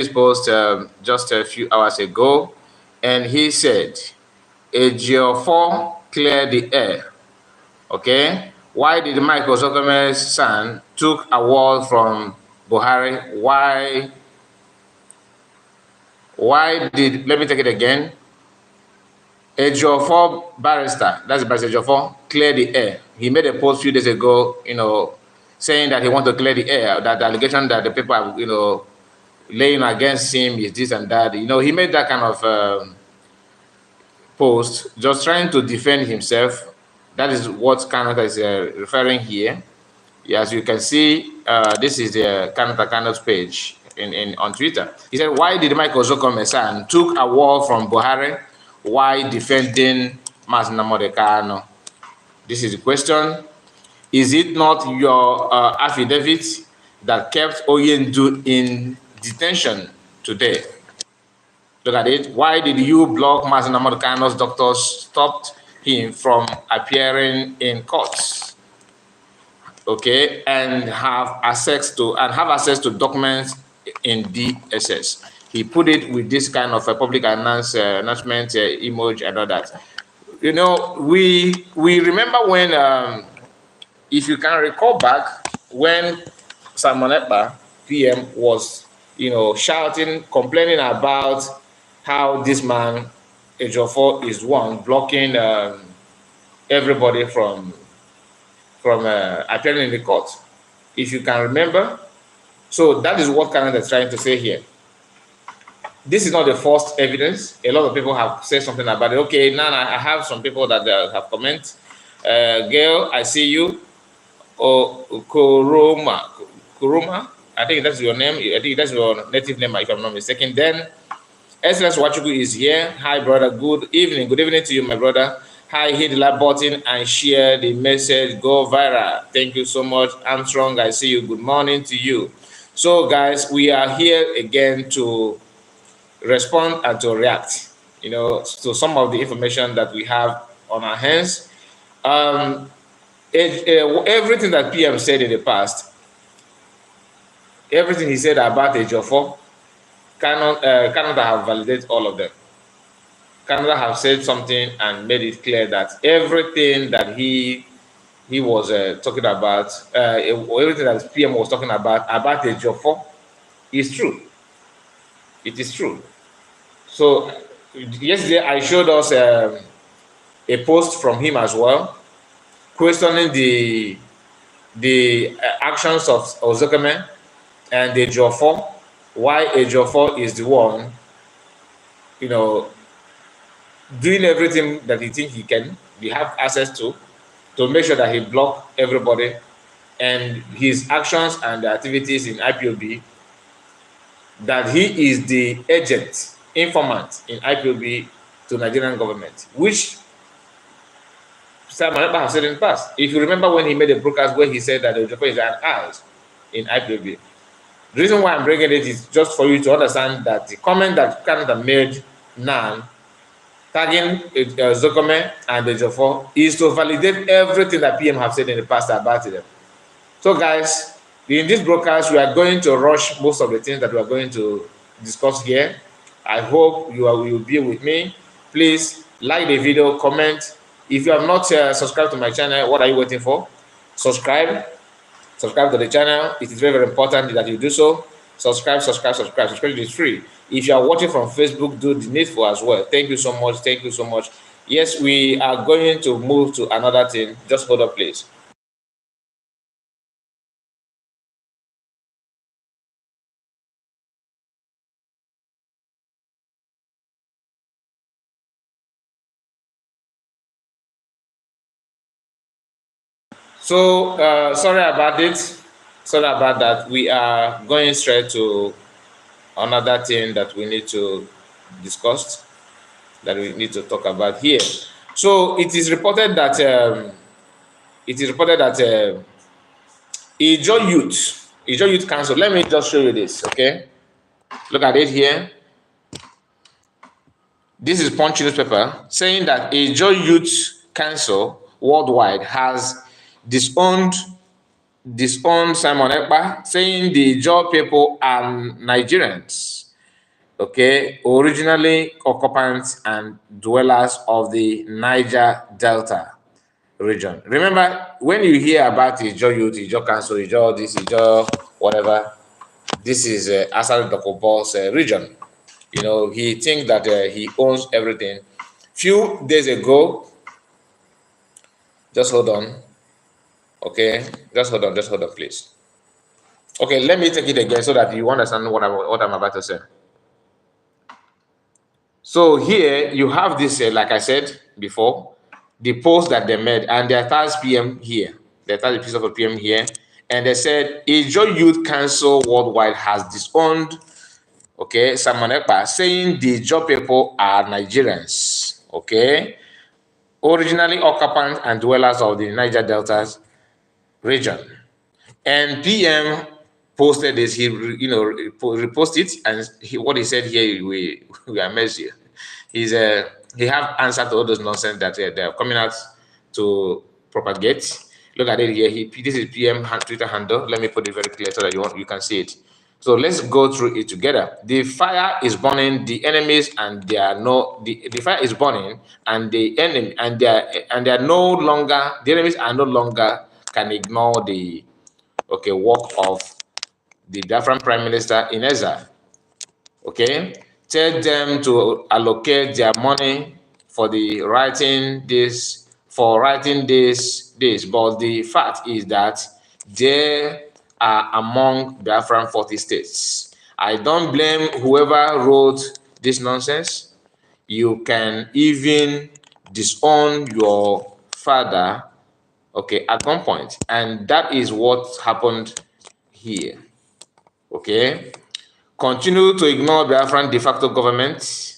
post just a few hours ago, and he said, Ejiofor cleared the air. Okay? Why did Michael Zokome's son took award from Buhari? Why did, let me take it again. Ejiofor barrister, that's the barrister Ejiofor, cleared the air. He made a post a few days ago, saying that he wants to clear the air, that the allegation that the people are, laying against him is this and that. He made that kind of post, just trying to defend himself. That is what Canada is referring here. As you can see, this is the Canada's page on Twitter. He said, why did Michael Zokomesan took a war from Buhari while defending Mazinamode Kano? This is the question. Is it not your affidavit that kept Oyendu in detention today? Look at it. Why did you block Mazinamode Kano's doctors stopped him from appearing in courts? Okay, and have access to documents in DSS. He put it with this kind of a public announcement emoji and all that. We remember when, if you can recall back, when Simon Ekpa, PM, was shouting, complaining about how this man Ejiofor is one blocking everybody from appearing in the court, if you can remember. So that is what Canada is trying to say here. This is not the first evidence. A lot of people have said something about it. Okay, now I have some people that have commented. Gail, I see you. Kuruma, I think that's your name. I think that's your native name, if I'm not mistaken. Then SLS Wachuku is here. Hi, brother. Good evening. Good evening to you, my brother. Hi, hit the like button and share the message. Go viral. Thank you so much. Armstrong, I see you. Good morning to you. So, guys, we are here again to respond and to react, to some of the information that we have on our hands. Everything that PM said in the past, everything he said about Ejiofor, Canada have validated all of them. Canada have said something and made it clear that everything that he was talking about, everything that PM was talking about Ejiofor is true. It is true. So yesterday I showed us a post from him as well, questioning the actions of Ozokeme and Ejiofor, why Ejiofor is the one, doing everything that he thinks he have access to make sure that he block everybody, and his actions and the activities in IPOB, that he is the agent, informant in IPOB to Nigerian government, which Simon Ekpa has said in the past. If you remember when he made a broadcast where he said that Ejiofor is an eyes in IPOB. The reason why I'm bringing it is just for you to understand that the comment that Canada made now, tagging Zokome and Ejiofor, is to validate everything that PM have said in the past about them. So, guys, in this broadcast, we are going to rush most of the things that we are going to discuss here. I hope you will be with me. Please like the video, comment. If you have not subscribed to my channel, what are you waiting for? Subscribe to the channel. It is very, very important that you do so. Subscribe. Subscribe is free. If you are watching from Facebook, do the needful as well. Thank you so much. Thank you so much. Yes, we are going to move to another thing. Just hold up, please. So sorry about it. Sorry about that. We are going straight to another thing that we need to discuss, that we need to talk about here. So it is reported that Igbo Youth Council. Let me just show you this. Okay, look at it here. This is Punch newspaper saying that Igbo Youth Council worldwide has disowned Simon Ekpa, saying the Igbo people are Nigerians okay, originally occupants and dwellers of the Niger Delta region. Remember, when you hear about Ijo Youth, Ijo Council, Ijo this, Ijo whatever, this is Asal Dokobo's region. You know, he thinks that he owns everything. Few days ago, just hold on, okay? Just hold on, please. Okay, let me take it again so that you understand what I'm about to say. So here you have this, like I said before, the post that they made, and they attached PM here. They attached a piece of a PM here, and they said Ijo Youth Council Worldwide has disowned, okay, Simon Ekpa, saying the Ijo people are Nigerians, okay, originally occupants and dwellers of the Niger Delta region. And PM posted this, he reposted it, and what he said here, we are amazed here. He have answered to all those nonsense that they are coming out to propagate. Look at it here. This is PM Twitter handle. Let me put it very clear so that you can see it. So let's go through it together. The fire is burning. The enemies and they are no. The fire is burning, and the enemy and they are no longer. The enemies are no longer can ignore the work of the Biafran Prime Minister in exile. Okay, tell them to allocate their money for writing this. But the fact is that they are among Biafran 40 states. I don't blame whoever wrote this nonsense. You can even disown your father, okay, at one point, and that is what happened here. Okay, continue to ignore Biafran de facto government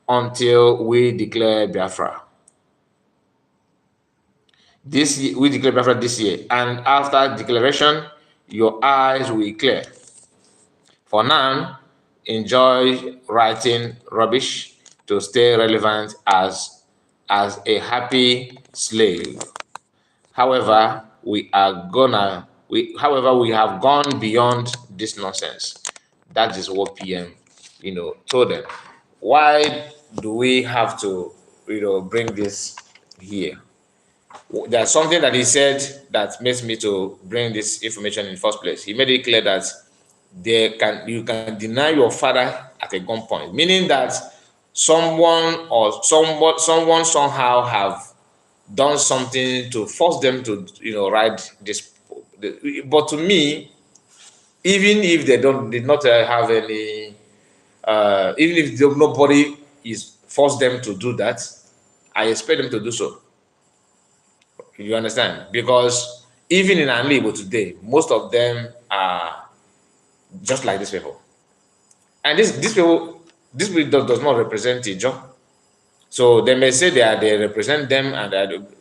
until we declare Biafra. We declare Biafra this year, and after declaration, your eyes will clear. For now, enjoy writing rubbish to stay relevant as a happy slave. However, we have gone beyond this nonsense. That is what PM, told them. Why do we have to, bring this here? There's something that he said that makes me to bring this information in the first place. He made it clear that you can deny your father at a gunpoint, meaning that someone somehow have done something to force them to write this. But to me, even if they did not have any, even if nobody is forced them to do that, I expect them to do so. You understand? Because even in Igbo today, most of them are just like these people. And this people does not represent Ijo. So they may say they represent them and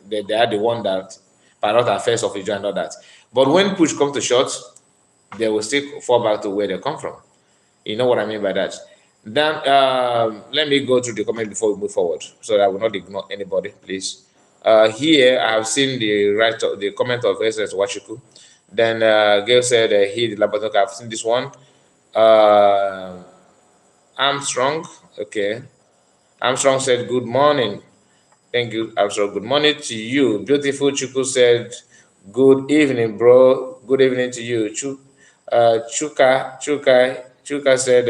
they are the one that pilot affairs of Ijo and all that. But when push comes to shove, they will still fall back to where they come from. You know what I mean by that? Then let me go through the comment before we move forward, so that I will not ignore anybody, please. Here I have seen the comment of SS Wachiku. Then Gail said he the Labatok. I've seen this one. Armstrong, okay. Armstrong said good morning. Thank you, Armstrong. Good morning to you. Beautiful Chuku said good evening, bro. Good evening to you. Chuka said Chuka said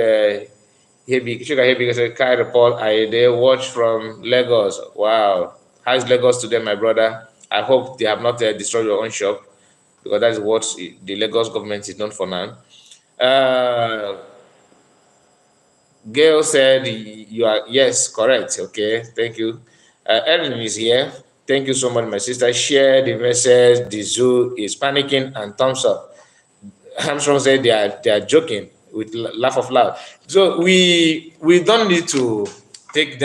Kai report I watch from Lagos. Wow. How is Lagos today, my brother? I hope they have not destroyed your own shop, because that is what the Lagos government is known for now. Gail said you are, yes, correct. Okay, thank you. Erin is here. Thank you so much, my sister. Share the message. The zoo is panicking and thumbs up. Armstrong said they are joking with laugh of loud. So we don't need to take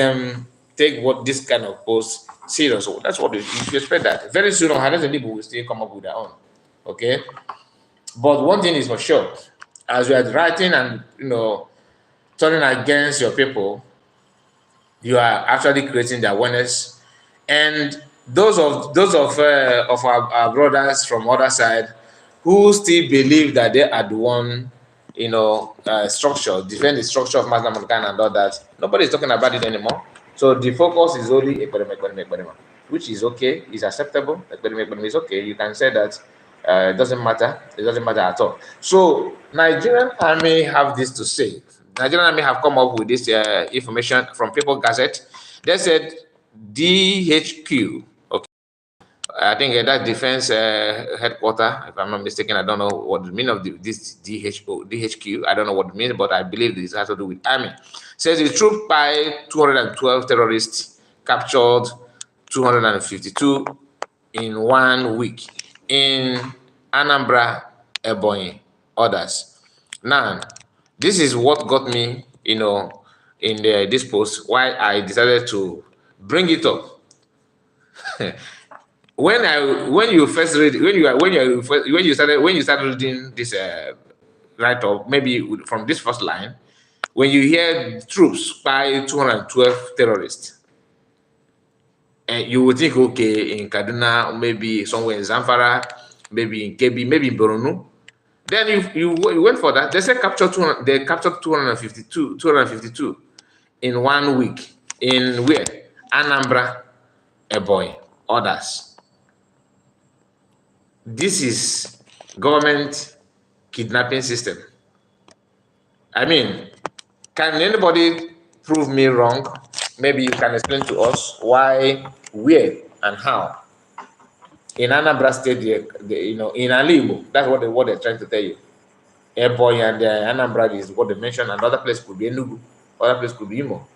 what this kind of post serious. So that's what you expect. That very soon, hundreds of people will still come up with their own. Okay, but one thing is for sure: as you are writing and turning against your people, you are actually creating the awareness. And those of our brothers from other side who still believe that they are the one, structure, defend the structure of Master Mankind and all that. Nobody is talking about it anymore. So the focus is only Ekperima, which is okay, is acceptable. Ekperima is okay. You can say that it doesn't matter. It doesn't matter at all. So Nigerian Army have this to say. Nigerian Army have come up with this information from People Gazette. They said DHQ. I think that defense headquarter, if I'm not mistaken, I don't know what the meaning of this DHQ. I don't know what it means, but I believe this has to do with army. Says the troop by 212 terrorists captured 252 in 1 week in Anambra, Ebonyi, others. Now, this is what got me, in this post, why I decided to bring it up. When you first read when you started reading this write up, maybe from this first line, when you hear troops by 212 terrorists, and you would think, okay, in Kaduna, maybe somewhere in Zamfara, maybe in Kebbi, maybe in Borno. Then you went for that. They said they captured 252 in 1 week in where? Anambra, Ebonyi, others. This is government kidnapping system. I mean, can anybody prove me wrong? Maybe you can explain to us why, where, and how. In Anambra State, in Igbo, that's what they're trying to tell you. Ebonyi and Anambra is what they mentioned. Another place could be Enugu, other place could be Imo.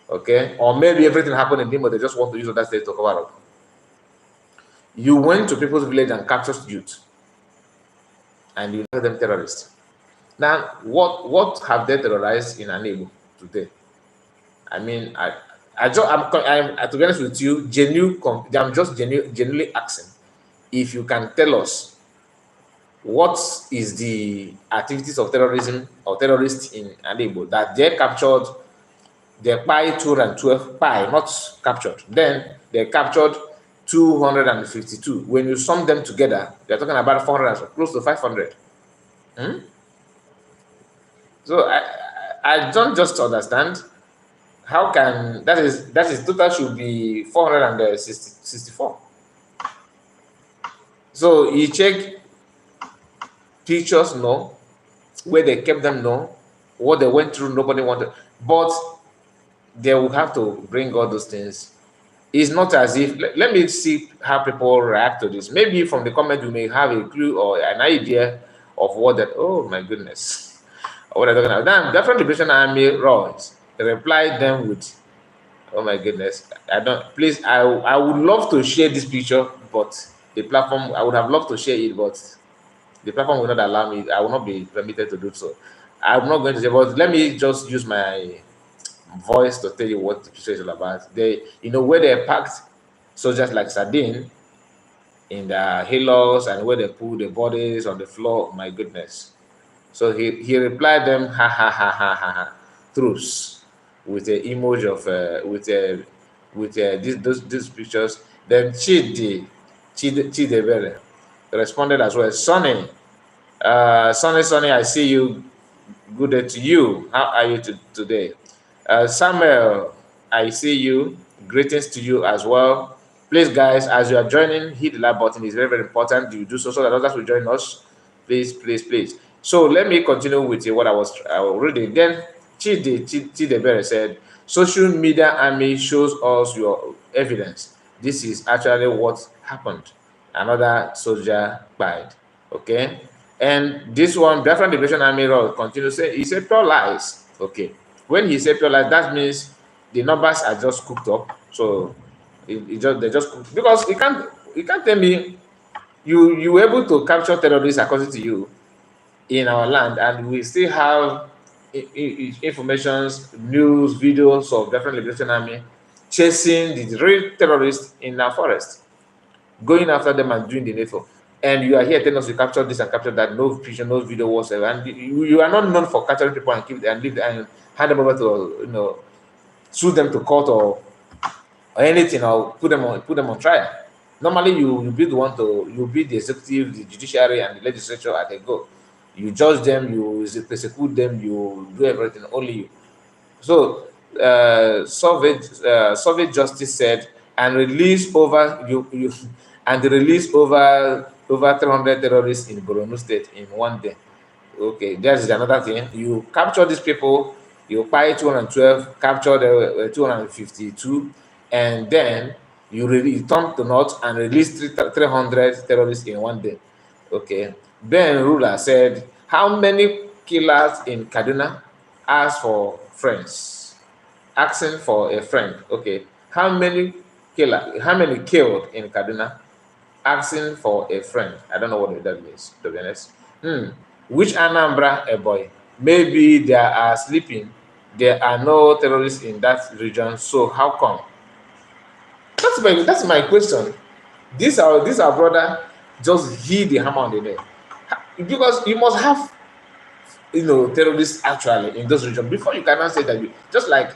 Okay, or maybe everything happened in Imo. They just want to use that state to cover up. You went to people's village and captured youth, and you know them terrorists. Now, what have they terrorized in Igbo today? I mean, I'm to be honest with you, I'm just genuinely asking if you can tell us what is the activities of terrorism or terrorists in Igbo that they captured. They by 212 not captured. Then they captured 252. When you sum them together, they're talking about 400, close to 500. So I don't just understand how can that is total should be 464. So you check pictures, no, where they kept them, no, what they went through, nobody wanted, but they will have to bring all those things. It's not as if, let me see how people react to this. Maybe from the comment you may have a clue or an idea of what that, oh my goodness, what they're talking about. Then Biafran Liberation Army Royals replied them with, oh my goodness, I would love to share this picture, but the platform, I would have loved to share it, but the platform will not allow me. I will not be permitted to do so. I'm not going to say, but let me just use my voice to tell you what the picture is all about. They, where they packed soldiers like sardine in the halos and where they put the bodies on the floor. My goodness. So he replied them, ha ha ha ha ha ha, truce, with an emoji of with these pictures. Then Chidebere responded as well. Sonny, I see you. Good day to you. How are you today? Samuel, I see you. Greetings to you as well. Please, guys, as you are joining, hit the like button. It's very, very important. You do so that others will join us. Please, please, please. So let me continue with what I was reading. Then Chidebere said, social media army shows us your evidence. This is actually what happened. Another soldier died. Okay. And this one, Biafran Liberation Army continues to say, he said pure lies. Okay. When he said pure lies, that means the numbers are just cooked up. So they just cooked, because you can't tell me you were able to capture terrorists according to you in our land, and we still have informations, news, videos of Biafran Liberation Army chasing the real terrorists in our forest, going after them and doing the needful. And you are here telling us you captured this and captured that, no picture, no video whatsoever. And you are not known for capturing people and keep and leave and hand them over to sue them to court or anything, or put them on trial. Normally, you be the one you'll be the executive, the judiciary, and the legislature as they go. You judge them, you persecute them, you do everything, only you. So Soviet justice said, and release over you and release over 300 terrorists in Borno State in one day. Okay, that's another thing. You capture these people, you buy 212, capture the 252, and then you return to North and release 300 terrorists in one day. Okay. Ben Ruler said, how many killers in Kaduna asked for friends? Asking for a friend. Okay. How many killed in Kaduna? Asking for a friend. I don't know what that means, to be honest. Which Anambra a boy? Maybe they are sleeping. There are no terrorists in that region. So how come? That's my question. This our brother just hit the hammer on the neck. Because you must have terrorists actually in those regions before you cannot say that just like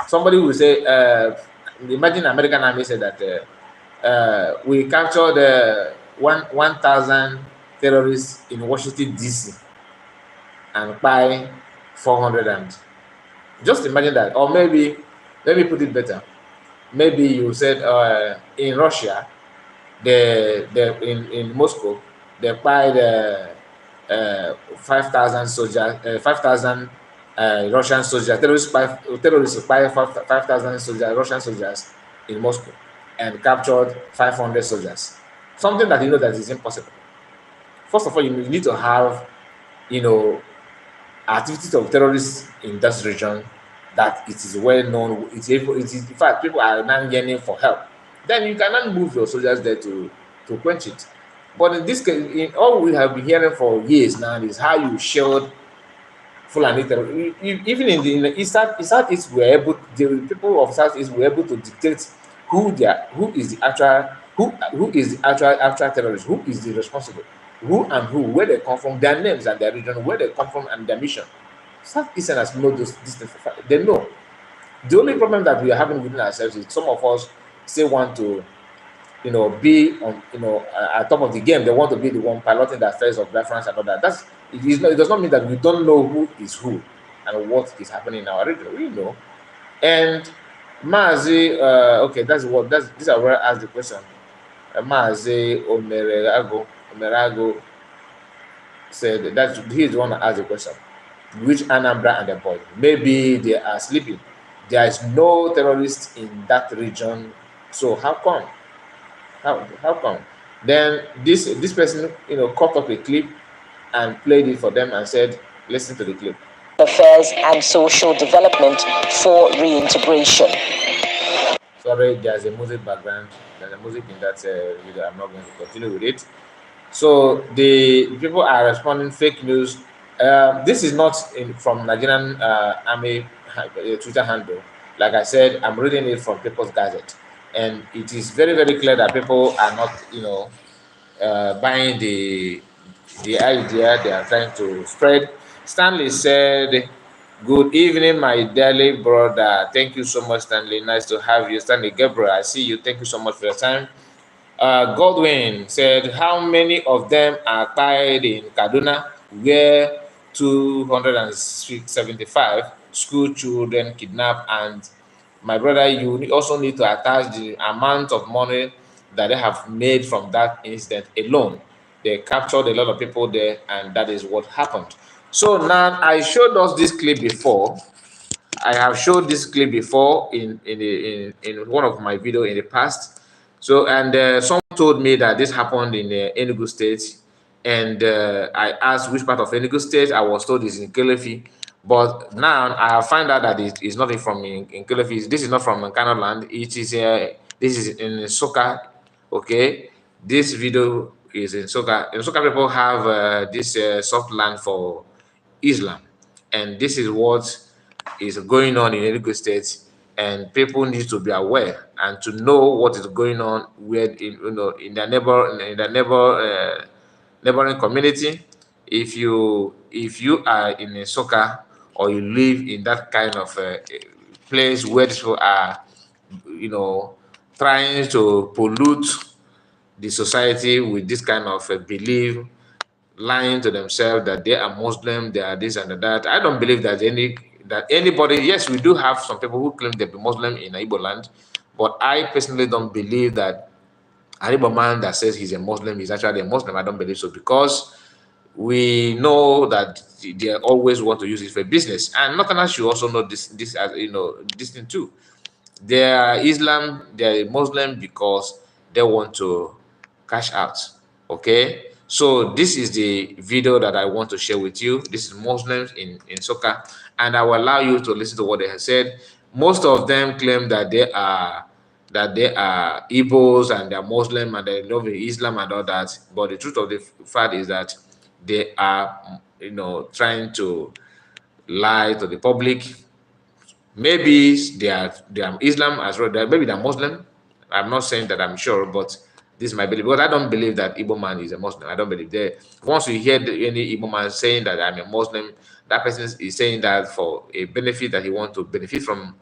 somebody will say imagine American army said that we captured 1,000 terrorists in Washington DC and by 400 and just imagine that. Or maybe let me put it better. Maybe you said in Russia, in Moscow, they buy 5,000 soldiers, 5,000 Russian soldiers, terrorists buy 5,000 soldiers, Russian soldiers in Moscow and captured 500 soldiers. Something that that is impossible. First of all, you need to have, you know, activities of terrorists in that region that it is well known. In fact, people are now yearning for help. Then you cannot move your soldiers there to quench it. But in this case, all we have been hearing for years now is how you shield Fulani terrorists. Even in the Southeast, the people of Southeast were able to dictate who is the actual terrorist, who is the responsible, where they come from, their names and their region, where they come from and their mission. Southeasterners know these things. They know. The only problem that we are having within ourselves is some of us still want to, be on, at top of the game. They want to be the one piloting the affairs of Biafrans and all that. It does not mean that we don't know who is who and what is happening in our region. We know. And Mazi, okay, this is where I asked the question. Mazi Omerago said that he is the one that asked the question. Which Anambra and the boy? Maybe they are sleeping. There is no terrorist in that region. So how come? How come? Then this person, cut up a clip and played it for them and said, listen to the clip. Affairs and social development for reintegration. Sorry, there's a music background. There's a music in that video. I'm not going to continue with it. So the people are responding fake news. This is not from Nigerian Army Twitter handle. Like I said, I'm reading it from People's Gazette, and it is very, very clear that people are not, buying the idea they are trying to spread. Stanley said, "Good evening, my dearly brother. Thank you so much, Stanley. Nice to have you, Stanley Gabriel. I see you. Thank you so much for your time." Godwin said, how many of them are tied in Kaduna, where 275 school children kidnapped? And my brother, you also need to attach the amount of money that they have made from that incident alone. They captured a lot of people there, and that is what happened. So now I showed us this clip before. I have showed this clip before in one of my videos in the past. So, and someone told me that this happened in Enugu State, and I asked which part of Enugu State. I was told it's in Kelefi, but now I have found out that it is not from in Kelefi. This is not from Nkano land. It is this is in Soka. Okay, this video is in Soka. In Soka, people have this soft land for Islam, and this is what is going on in Enugu State, and people need to be aware and to know what is going on where in their neighboring community. If you are in a soccer or you live in that kind of place where people are trying to pollute the society with this kind of belief, lying to themselves that they are Muslim, they are this and that. I don't believe that anybody. Yes, we do have some people who claim to be Muslim in Igbo land, but I personally don't believe that an Igbo man that says he's a Muslim is actually a Muslim. I don't believe so, because we know that they always want to use it for business, and Northerners should also know this as this thing too. They are Islam, they are Muslim because they want to cash out. Okay, so this is the video that I want to share with you. This is Muslims in Soka, and I will allow you to listen to what they have said. Most of them claim that they are Igbos and they are Muslim and they love Islam and all that. But the truth of the fact is that they are, trying to lie to the public. Maybe they are Islam as well. Maybe they're Muslim. I'm not saying that I'm sure, but this is my belief. Because I don't believe that Igbo man is a Muslim. I don't believe that. Once you hear any Igbo man saying that I'm a Muslim, that person is saying that for a benefit that he wants to benefit from,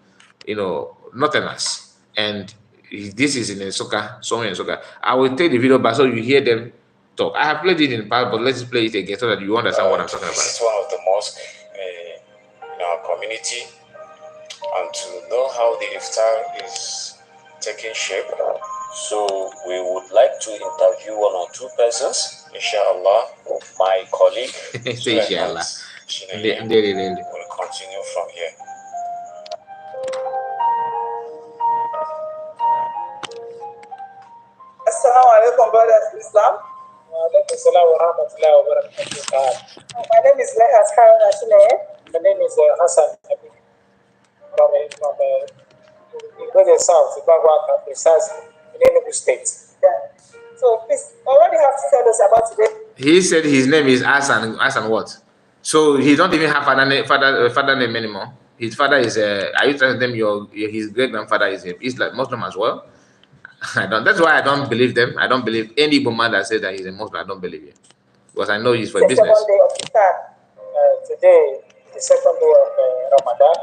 Northerners. And this is in Nsoka, somewhere in Nsoka. I will take the video back so you hear them talk. I have played it in the past, but let's play it again so that you understand what I'm talking about. This is one of the mosques in our community, and to know how the iftar is taking shape. So we would like to interview one or two persons, inshallah. My colleague, inshallah. Will continue from here. Assalamu alaikum, brothers in Islam. My name is Lehat Karen Ashinaye. My name is Hassan from the south, Bagua, precisely, in Enugu State. Yeah. So please, already have to tell us about today. He said his name is Hassan. Hassan what? So he don't even have father name anymore. His father is are you telling them his great grandfather is Islam Muslim as well? I don't. That's why I don't believe them. I don't believe any Igbo man that says that he's a Muslim. I don't believe it, because I know he's for business. The second day of Iftar, today, the second day of Ramadan.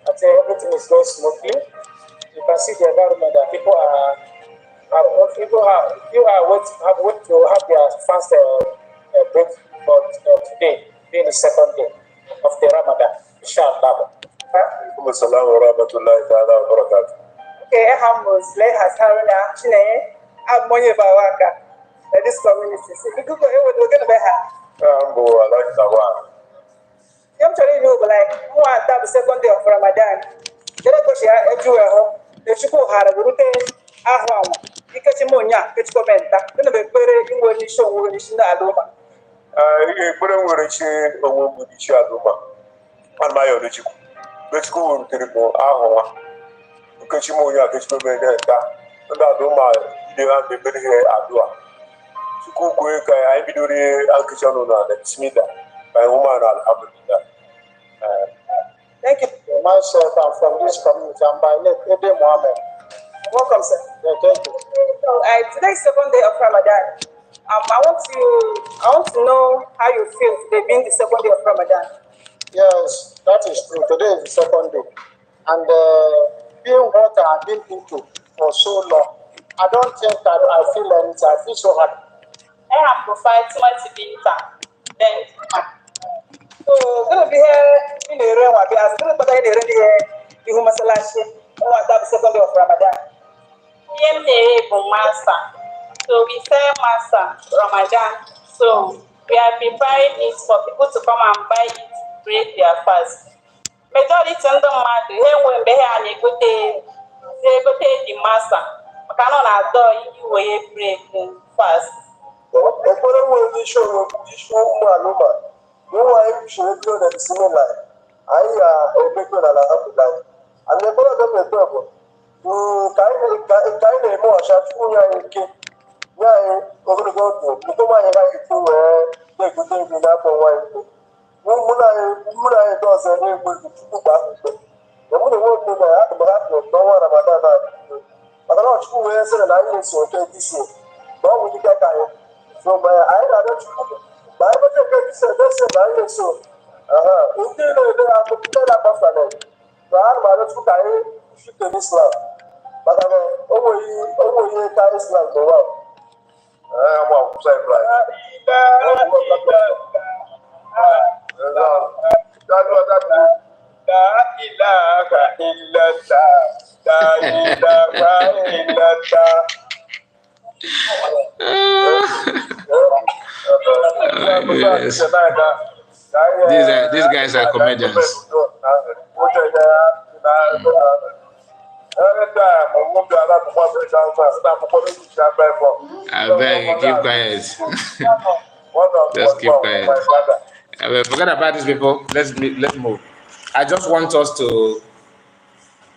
I say everything is going smoothly. You can see the environment that people have wait to have their fast break for today, being the second day of the Ramadan. Inshallah. Assalamu warahmatullahi wabarakatuh. Okay, has I'm money about this community. We're going to be I like that one. I'm telling you, like, the second day of Ramadan. The Chico had a routine. You catch him on ya, it's commenta. Then the very when you show when you see that Aloma. You put him with a chain or with each other. And my other Chico. Let's go to the board. Because you know, you have to be there. And I don't mind. You have to be here at Dua. To go quick, I be doing Alkishano and Smith. My woman, Alhamdulillah. Thank you. Myself, I'm from this community. I'm by Ebe Mohammed. Welcome, sir. Yeah, thank you. So, today's second day of Ramadan. I want to know how you feel today being the second day of Ramadan. Yes, that is true. Today is the second day. And being what I've been into for so long, I don't think that I feel anything. I feel so happy. I have to fight much to be then. So, going to be here in the rain. I'm going to be here in the human selection. That the second day of Ramadan. So we say Masa Ramadan. So we are preparing it for people to come and buy it, break their fast. Majority of them when they are the Masa. I cannot adore you way break fast. No, I should go to the similar. I make a lot and the brother of the kind of more shot to yeah, over the go to my like to take the thing in that way. Muna does a name with the two back. The mother won't do that, but I don't know about that. I don't know who answered an island so take this year. Don't we get tired? So my I don't. But I don't say that's an island so. Until they are to tell that buffalo. So I'm about to die. Shoot in Islam. But I'm over here, Islam go out. Yes. These guys are comedians. I beg you, keep quiet. Just keep quiet. Forget about these people. Let's move. I just want us to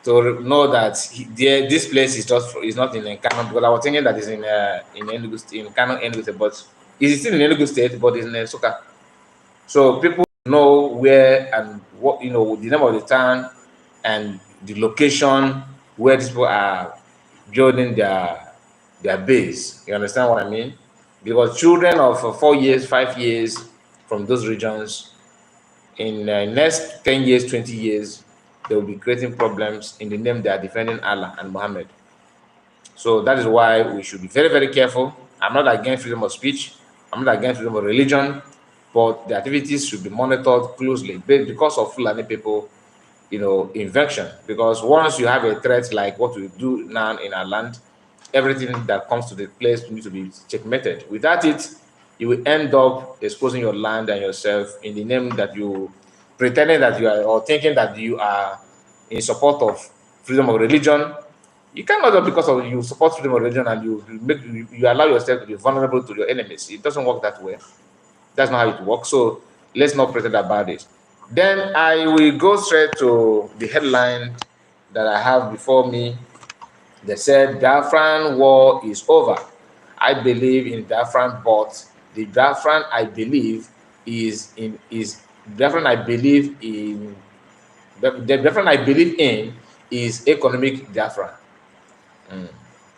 know that this place is not in Kano, because I was thinking that it's in Enugu State, in Kano, Enugu State, but it's still in Enugu State, but it's in Soka. So people know where and what, the name of the town and the location where these people are building their base. You understand what I mean? Because children of 4 years, 5 years from those regions, in next 10 years, 20 years, they will be creating problems in the name they are defending Allah and Muhammad. So that is why we should be very, very careful. I'm not against freedom of speech. I'm not against freedom of religion, but the activities should be monitored closely because of Fulani people, invention. Because once you have a threat like what we do now in our land, everything that comes to the place needs to be checkmated. Without it, you will end up exposing your land and yourself in the name that you pretending that you are, or thinking that you are in support of freedom of religion. You cannot just because of you support freedom of religion and you allow yourself to be vulnerable to your enemies. It doesn't work that way. That's not how it works. So let's not pretend about it. Then I will go straight to the headline that I have before me. They said Biafran war is over. I believe in Biafran, but the Biafran I believe is Biafran I believe in the Biafran I believe in is economic Biafra.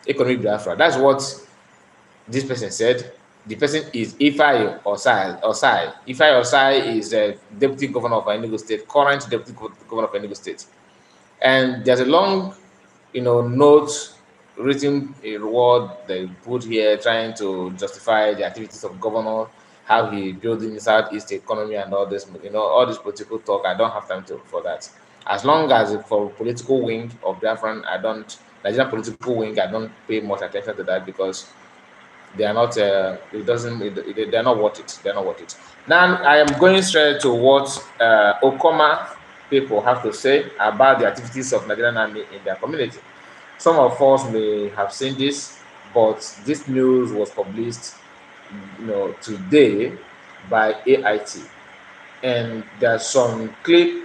Economic Biafra. That's what this person said. The person is Ifai Osai. Ifai Osai is a deputy governor of Enugu State, current deputy governor of Enugu State. And there's a long, note written a word they put here trying to justify the activities of governor, how he building the Southeast economy and all this, all this political talk. I don't have time for that. As long as for political wing of Biafran, Nigerian political wing, I don't pay much attention to that because they are not they're not worth it. They're not worth it. Now I am going straight to what Okoma people have to say about the activities of Nigerian army in their community. Some of us may have seen this, but this news was published today by AIT, and there's some clip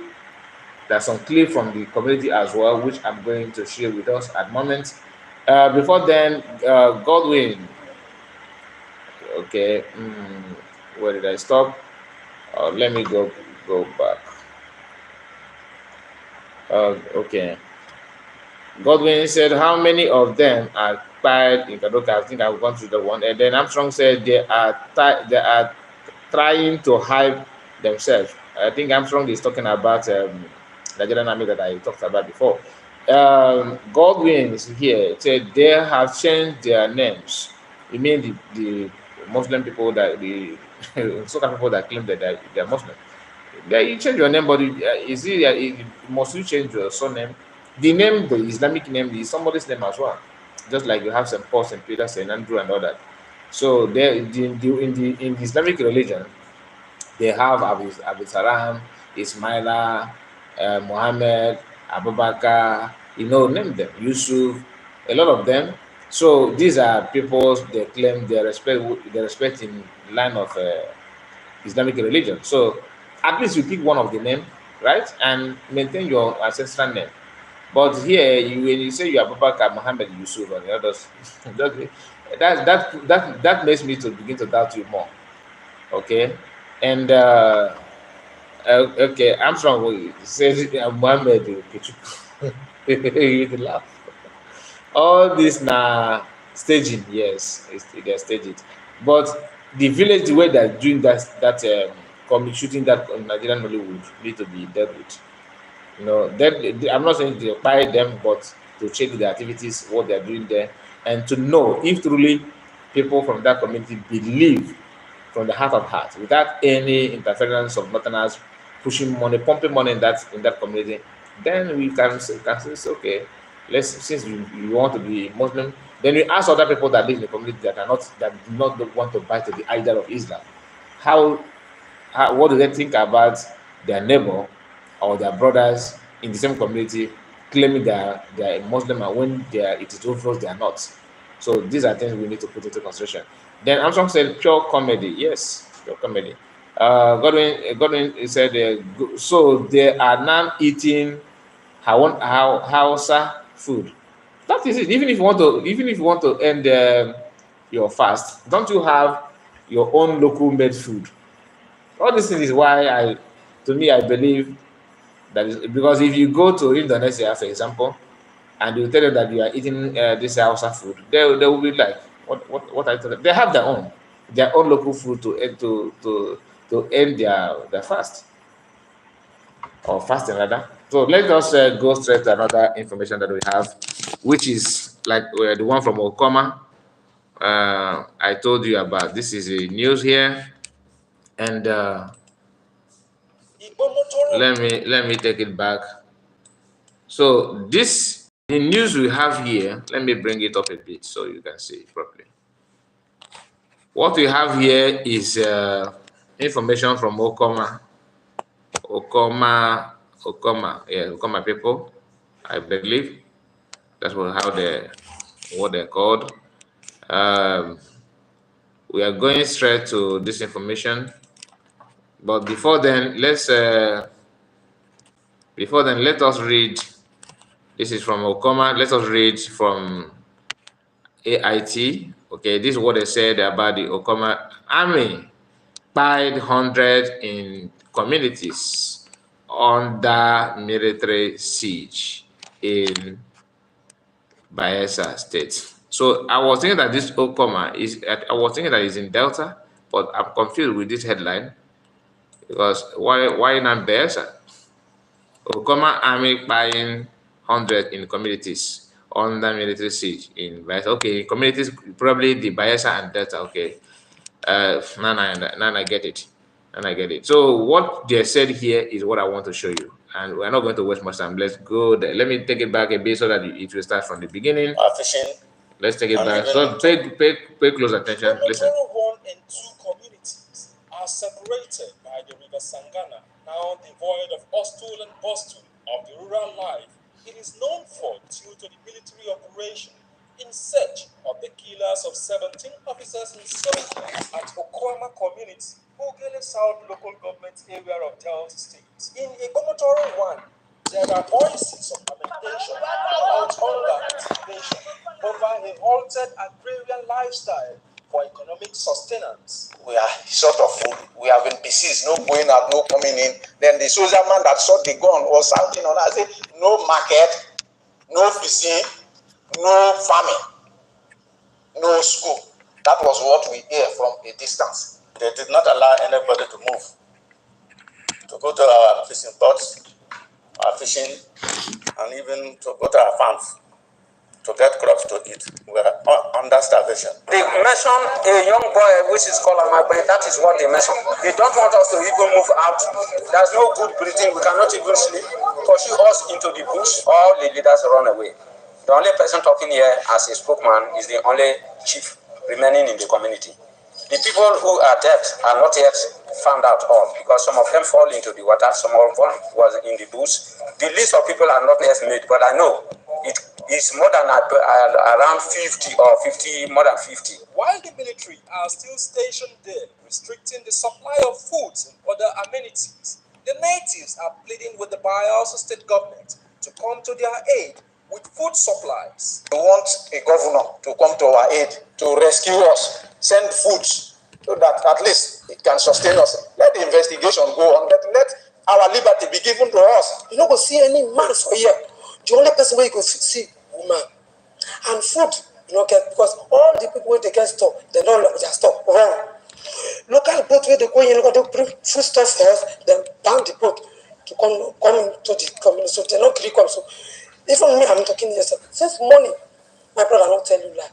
from the community as well, which I'm going to share with us at the moment. Before then, Godwin. Okay, where did I stop? Let me go back. Okay. Godwin said, how many of them are tied in Kadoka? I think I've gone through the one. And then Armstrong said they are trying to hide themselves. I think Armstrong is talking about Nigerian army that I talked about before. Godwin is here. It said they have changed their names. You mean the Muslim people that the soccer people that claim that they're Muslim? You change your name, but must you change your surname? The name, the Islamic name, is somebody's name as well. Just like you have St. Paul, St. Peter, St. Andrew, and all that. So there, in the Islamic religion, they have Abu Salam, Ismaila, Muhammad, Abubakar, name them, Yusuf, a lot of them. So these are people they claim they respect in line of Islamic religion. So at least you pick one of the name, right, and maintain your ancestral name. But here, when you say you are Abubakar, Muhammad, Yusuf, and the others, that makes me to begin to doubt you more. Okay, and okay, Armstrong says Muhammad. You laugh. All this staging, yes, they're staging. But the village, the way they're doing that shooting that Nigerian Hollywood need to be dealt with. I'm not saying to buy them, but to check the activities, what they're doing there, and to know if truly people from that community believe from the heart of hearts, without any interference of Northerners pushing money, pumping money in that community, then we can say, okay, let's, since you want to be Muslim, then we ask other people that live in the community that do not want to buy to the idol of Islam, how what do they think about their neighbor or their brothers in the same community claiming they are Muslim, and when it is obvious they are not. So these are things we need to put into consideration. Then Armstrong said pure comedy. Yes, pure comedy. Godwin said, so they are now eating Hausa food. That is it. Even if you want to end your fast, don't you have your own local made food? All this thing is why to me, I believe that is because if you go to Indonesia, for example, and you tell them that you are eating this Hausa food, they will be like, what are you talking? They have their own local food to end their fast, or fasting rather. So let us go straight to another information that we have, which is like the one from Okoma. I told you about. This is the news here, and let me take it back. So this the news we have here. Let me bring it up a bit so you can see it properly. What we have here is information from Okoma, Okoma people, I believe. That's what they're called. We are going straight to this information, but before then, let us read. This is from Okoma. Let us read from AIT. Okay, this is what they said about the Okoma army. Pied hundreds in communities under military siege in Bayelsa State. So I was thinking that this Okoma is in Delta, but I'm confused with this headline because why not Bayelsa? Okoma army buying hundreds in communities under military siege in Bayelsa. Okay, communities, probably the Bayelsa and Delta. Okay, now I get it. And I get it. So what they said here is what I want to show you, and we're not going to waste much time. Let's go there. Let me take it back a bit so that it will start from the beginning. Fishing. Let's take it back. So pay close attention. Listen. 1 and 2 communities are separated by the river Sangana, now devoid of hustle and bustle of the rural life it is known for due to the military operation in search of the killers of 17 officers and soldiers at Okoma community, Ogele South local government area of Delta State. In Igbo 1, there are voices of lamentation about hunger and starvation over a halted agrarian lifestyle for economic sustenance. We are short of food. We have been besieged, no going out, no coming in. Then the soldier man that shot the gun was shouting on us, say, no market, no fishing, no farming, no school. That was what we hear from a distance. They did not allow anybody to move, to go to our fishing ports, our fishing, and even to go to our farms to get crops to eat. We are under starvation. They mention a young boy which is called Amagbe. That is what they mention. They don't want us to even move out. There's no good breathing. We cannot even sleep. Pursue us into the bush. All the leaders run away. The only person talking here as a spokesman is the only chief remaining in the community. The people who are dead are not yet found out all because some of them fall into the water, some of them was in the bush. The list of people are not yet made, but I know it is more than around 50 or 50, more than 50. While the military are still stationed there, restricting the supply of foods and other amenities, the natives are pleading with the Bayelsa state government to come to their aid with food supplies. We want a governor to come to our aid, to rescue us, send foods, so that at least it can sustain us. Let the investigation go on, let our liberty be given to us. You don't go see any man for here. The only person where you go see woman and food, because all the people where they can stop, they don't let their stop wrong. Local boat where they go in, they bring food stuff for us, then down the boat to come to the community. So they don't click on. So even me, I'm talking here. Since morning, my brother not tell you like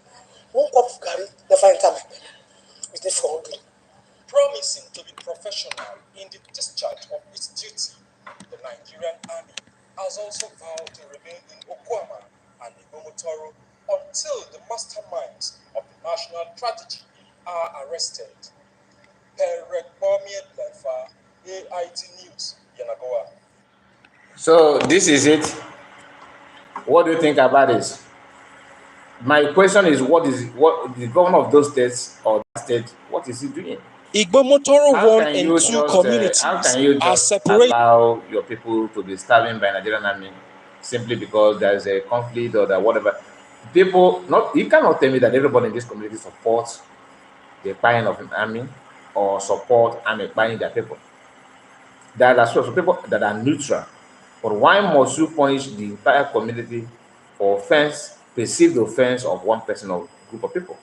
One cup of curry, never enter my belly. It's there for hungry. Promising to be professional in the discharge of its duty, the Nigerian Army has also vowed to remain in Okwama and Igbo until the masterminds of the national tragedy are arrested. Perek Bomiet Lefa, AIT News, Yanagoa. So this is it. What do you think about this? My question is, what the governor of those states or that state, what is he doing? Igbo How 1 can and you 2 just communities are separated. allow your people to be starving by Nigerian army simply because there's a conflict or that whatever? People, not you cannot tell me that everybody in this community supports the buying of an army or support army buying their people. There are some people that are neutral, but why must you punish the entire community for offense, perceived offense of one person or group of people?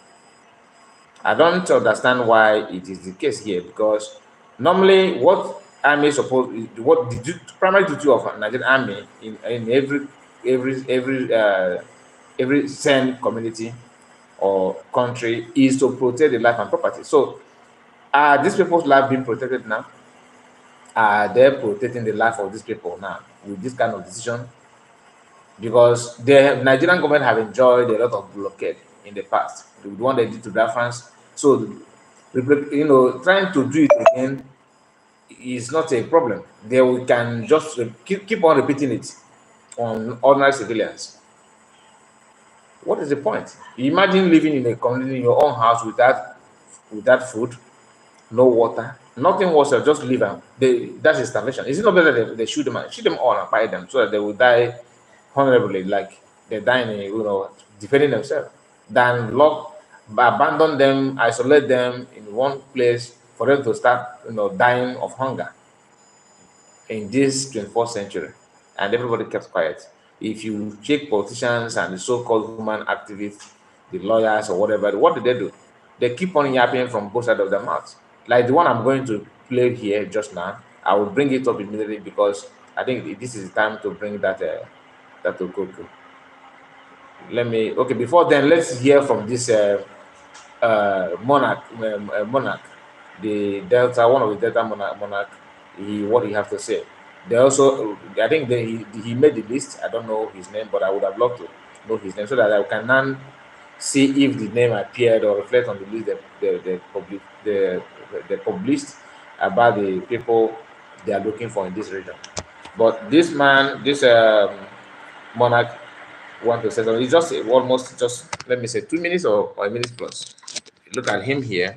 I don't understand why it is the case here, because normally what army is supposed, what the primary duty of Nigerian army in every same community or country is to protect the life and property. So are these people's life being protected now? Are they protecting the life of these people now with this kind of decision? Because the Nigerian government have enjoyed a lot of blockade in the past. The one they did to Biafrans. So, trying to do it again is not a problem. We can just keep on repeating it on ordinary civilians. What is the point? Imagine living in a community in your own house without food, no water, nothing was just live and that's a starvation. Is it not better that they shoot them all and buy them so that they will die honorably, like they're dying, defending themselves, than abandon them, isolate them in one place for them to start, dying of hunger in this 21st century, and everybody kept quiet. If you check politicians and the so-called human activists, the lawyers or whatever, what do? They keep on yapping from both sides of their mouths. Like the one I'm going to play here just now, I will bring it up immediately because I think this is the time to bring that to Goku. Okay, before then, let's hear from this monarch, the Delta, one of the Delta monarch, what he have to say. They also, I think he made the list. I don't know his name, but I would have loved to know his name so that I can now see if the name appeared or reflect on the list they published about the people they are looking for in this region. But this man, this monarch, want to say something. It's just almost just, let me say, 2 minutes or a minute plus. Look at him here.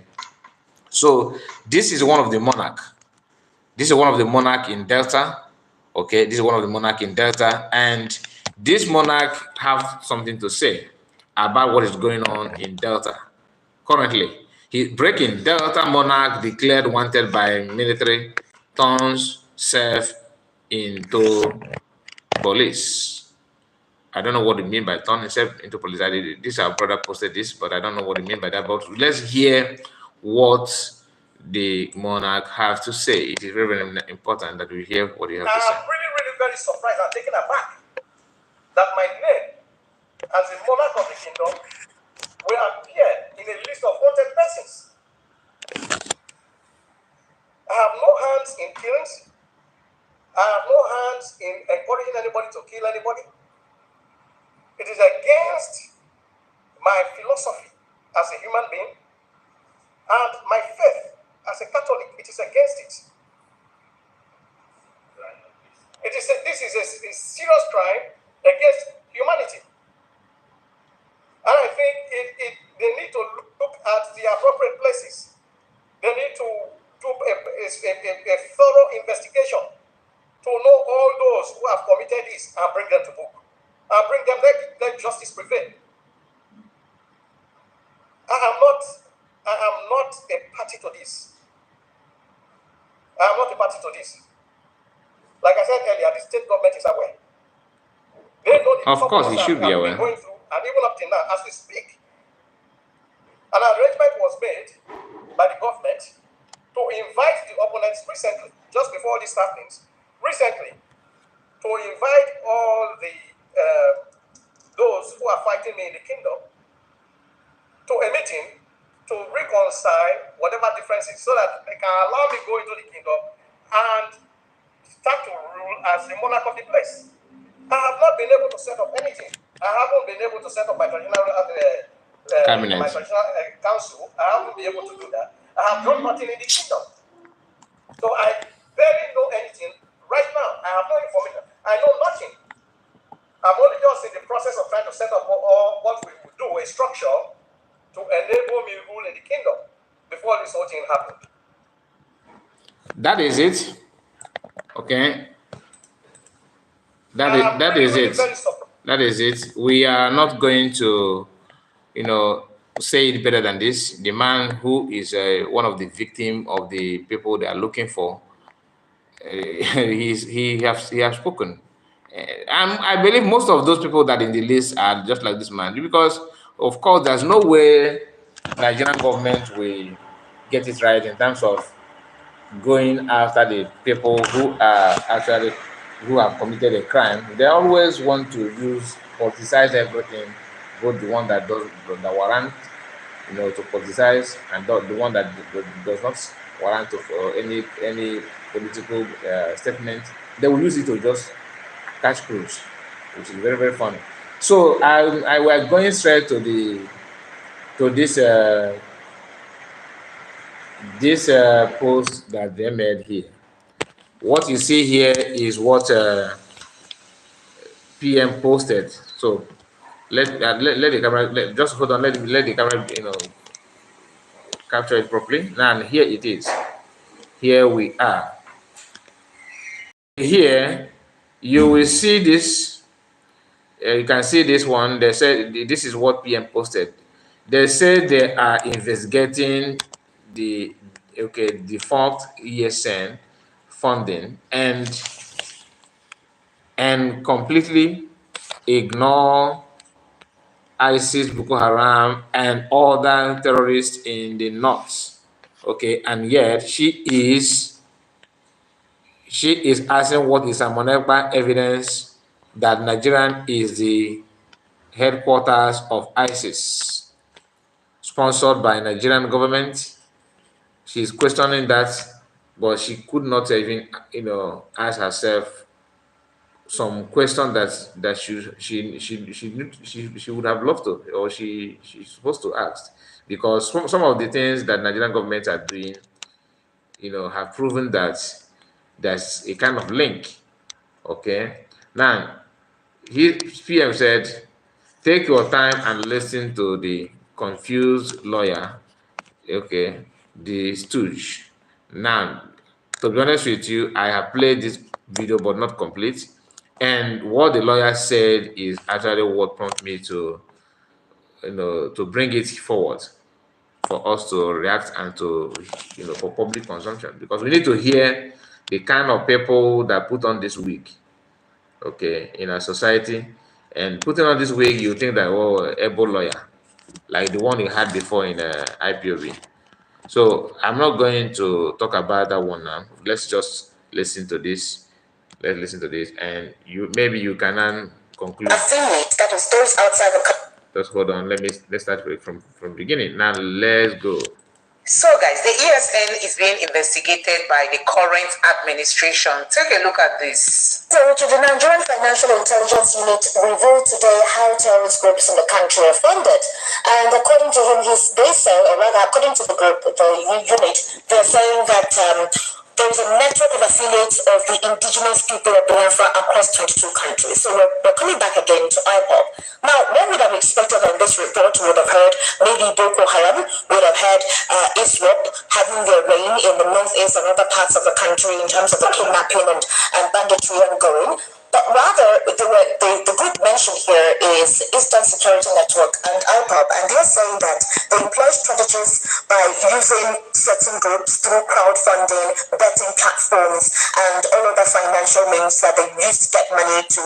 So this is one of the monarch. This is one of the monarch in Delta. Okay, this is one of the monarch in Delta, and this monarch have something to say about what is going on in Delta currently. He breaking Delta monarch declared wanted by military, turns self into police. I don't know what it mean by turn himself into police. This our brother posted this, but I don't know what it mean by that. But let's hear what the monarch has to say. It is very, very important that we hear what he has to say. I'm really, really very surprised and taken aback that my name as the monarch of the kingdom will appear in a list of wanted persons. I have no hands in killings. I have no hands in encouraging anybody to kill anybody. It is against my philosophy as a human being and my faith as a Catholic. It is against it. This is a serious crime against humanity. And I think they need to look at the appropriate places. They need to do a thorough investigation to know all those who have committed this and bring them to book. And bring them, let justice prevail. I am not a party to this. I am not a party to this. Like I said earlier, the state government is aware. They know the Of course, he should be aware. Going through, and even up to now, as we speak, an arrangement was made by the government to invite the opponents recently, just before these happenings, to invite all the those who are fighting me in the kingdom to reconcile whatever differences so that they can allow me go into the kingdom and start to rule as the monarch of the place. I have not been able to set up anything. I haven't been able to set up my traditional cabinet. My traditional council. I haven't been able to do that. I have done nothing in the kingdom. So I barely know anything right now. I have no information. I know nothing. I'm only just in the process of trying to set up what we would do, a structure to enable me rule in the kingdom before this whole thing happened. That is it. Okay. That is it. That is it. We are not going to, say it better than this. The man who is one of the victims of the people they are looking for, he has spoken. I believe most of those people that in the list are just like this man, because of course there's no way Nigerian government will get it right in terms of going after the people who have committed a crime. They always want to politicize everything, both the one that warrant, to politicize, and the one that does not warrant for any political statement. They will use it to just catch crews, which is very, very funny. So I were going straight to this post that they made here. What you see here is what PM posted. So let the camera just hold on. Let the camera capture it properly. Now here it is. Here we are. Here you will see this. You can see this one. They said this is what PM posted. They said they are investigating the defunct ESN funding and completely ignore ISIS, Boko Haram, and other terrorists in the north. Okay, and yet she is asking what is Amonekpa evidence that Nigerian is the headquarters of ISIS, sponsored by Nigerian government. She's questioning that, but she could not even, ask herself some question that she would have loved to, or she's supposed to ask, because some of the things that Nigerian government are doing, have proven that there's a kind of link. Okay, now PM said, take your time and listen to the confused lawyer, okay, the stooge. Now, to be honest with you, I have played this video but not complete, and what the lawyer said is actually what prompted me to bring it forward for us to react and to for public consumption, because we need to hear the kind of people that put on this wig, okay, in our society. And putting on this wig, you think that, oh, able lawyer like the one he had before in IPOB. So I'm not going to talk about that one now. Let's just listen to this. Let's listen to this, and maybe you can conclude. Affiliate, that is those outside the country. Just hold on. Let's start from the beginning. Now let's go. So guys, the ESN is being investigated by the current administration. Take a look at this. So Richard, the Nigerian Financial Intelligence Unit revealed today how terrorist groups in the country are funded. And according to him, according to the group, the unit, they're saying that there is a network of affiliates of the indigenous people of Biafra across 22 countries. So we're coming back again to IPOB. Now, what would have expected on this report? We would have heard maybe Boko Haram, we would have heard ISWAP having their reign in the northeast and other parts of the country in terms of the kidnapping and banditry ongoing. But rather, the group mentioned here is Eastern Security Network and IPOB, and they're saying that they employ strategies by using certain groups through crowdfunding, betting platforms, and all other financial means that they use to get money to,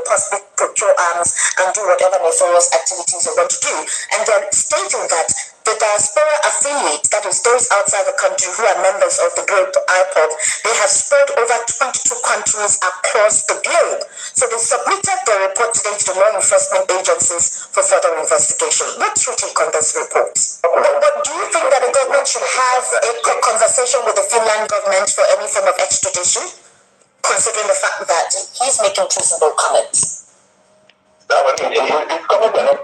possibly procure arms and do whatever nefarious activities they want to do. And they're stating that the diaspora affiliate, that is those outside the country who are members of the group IPOB, they have spread over 22 countries across the globe. So they submitted their report today to the law enforcement agencies for further investigation. What's your take on this report? But do you think that the government should have a conversation with the Finland government for any form of extradition, considering the fact that he's making treasonable comments? His comments are not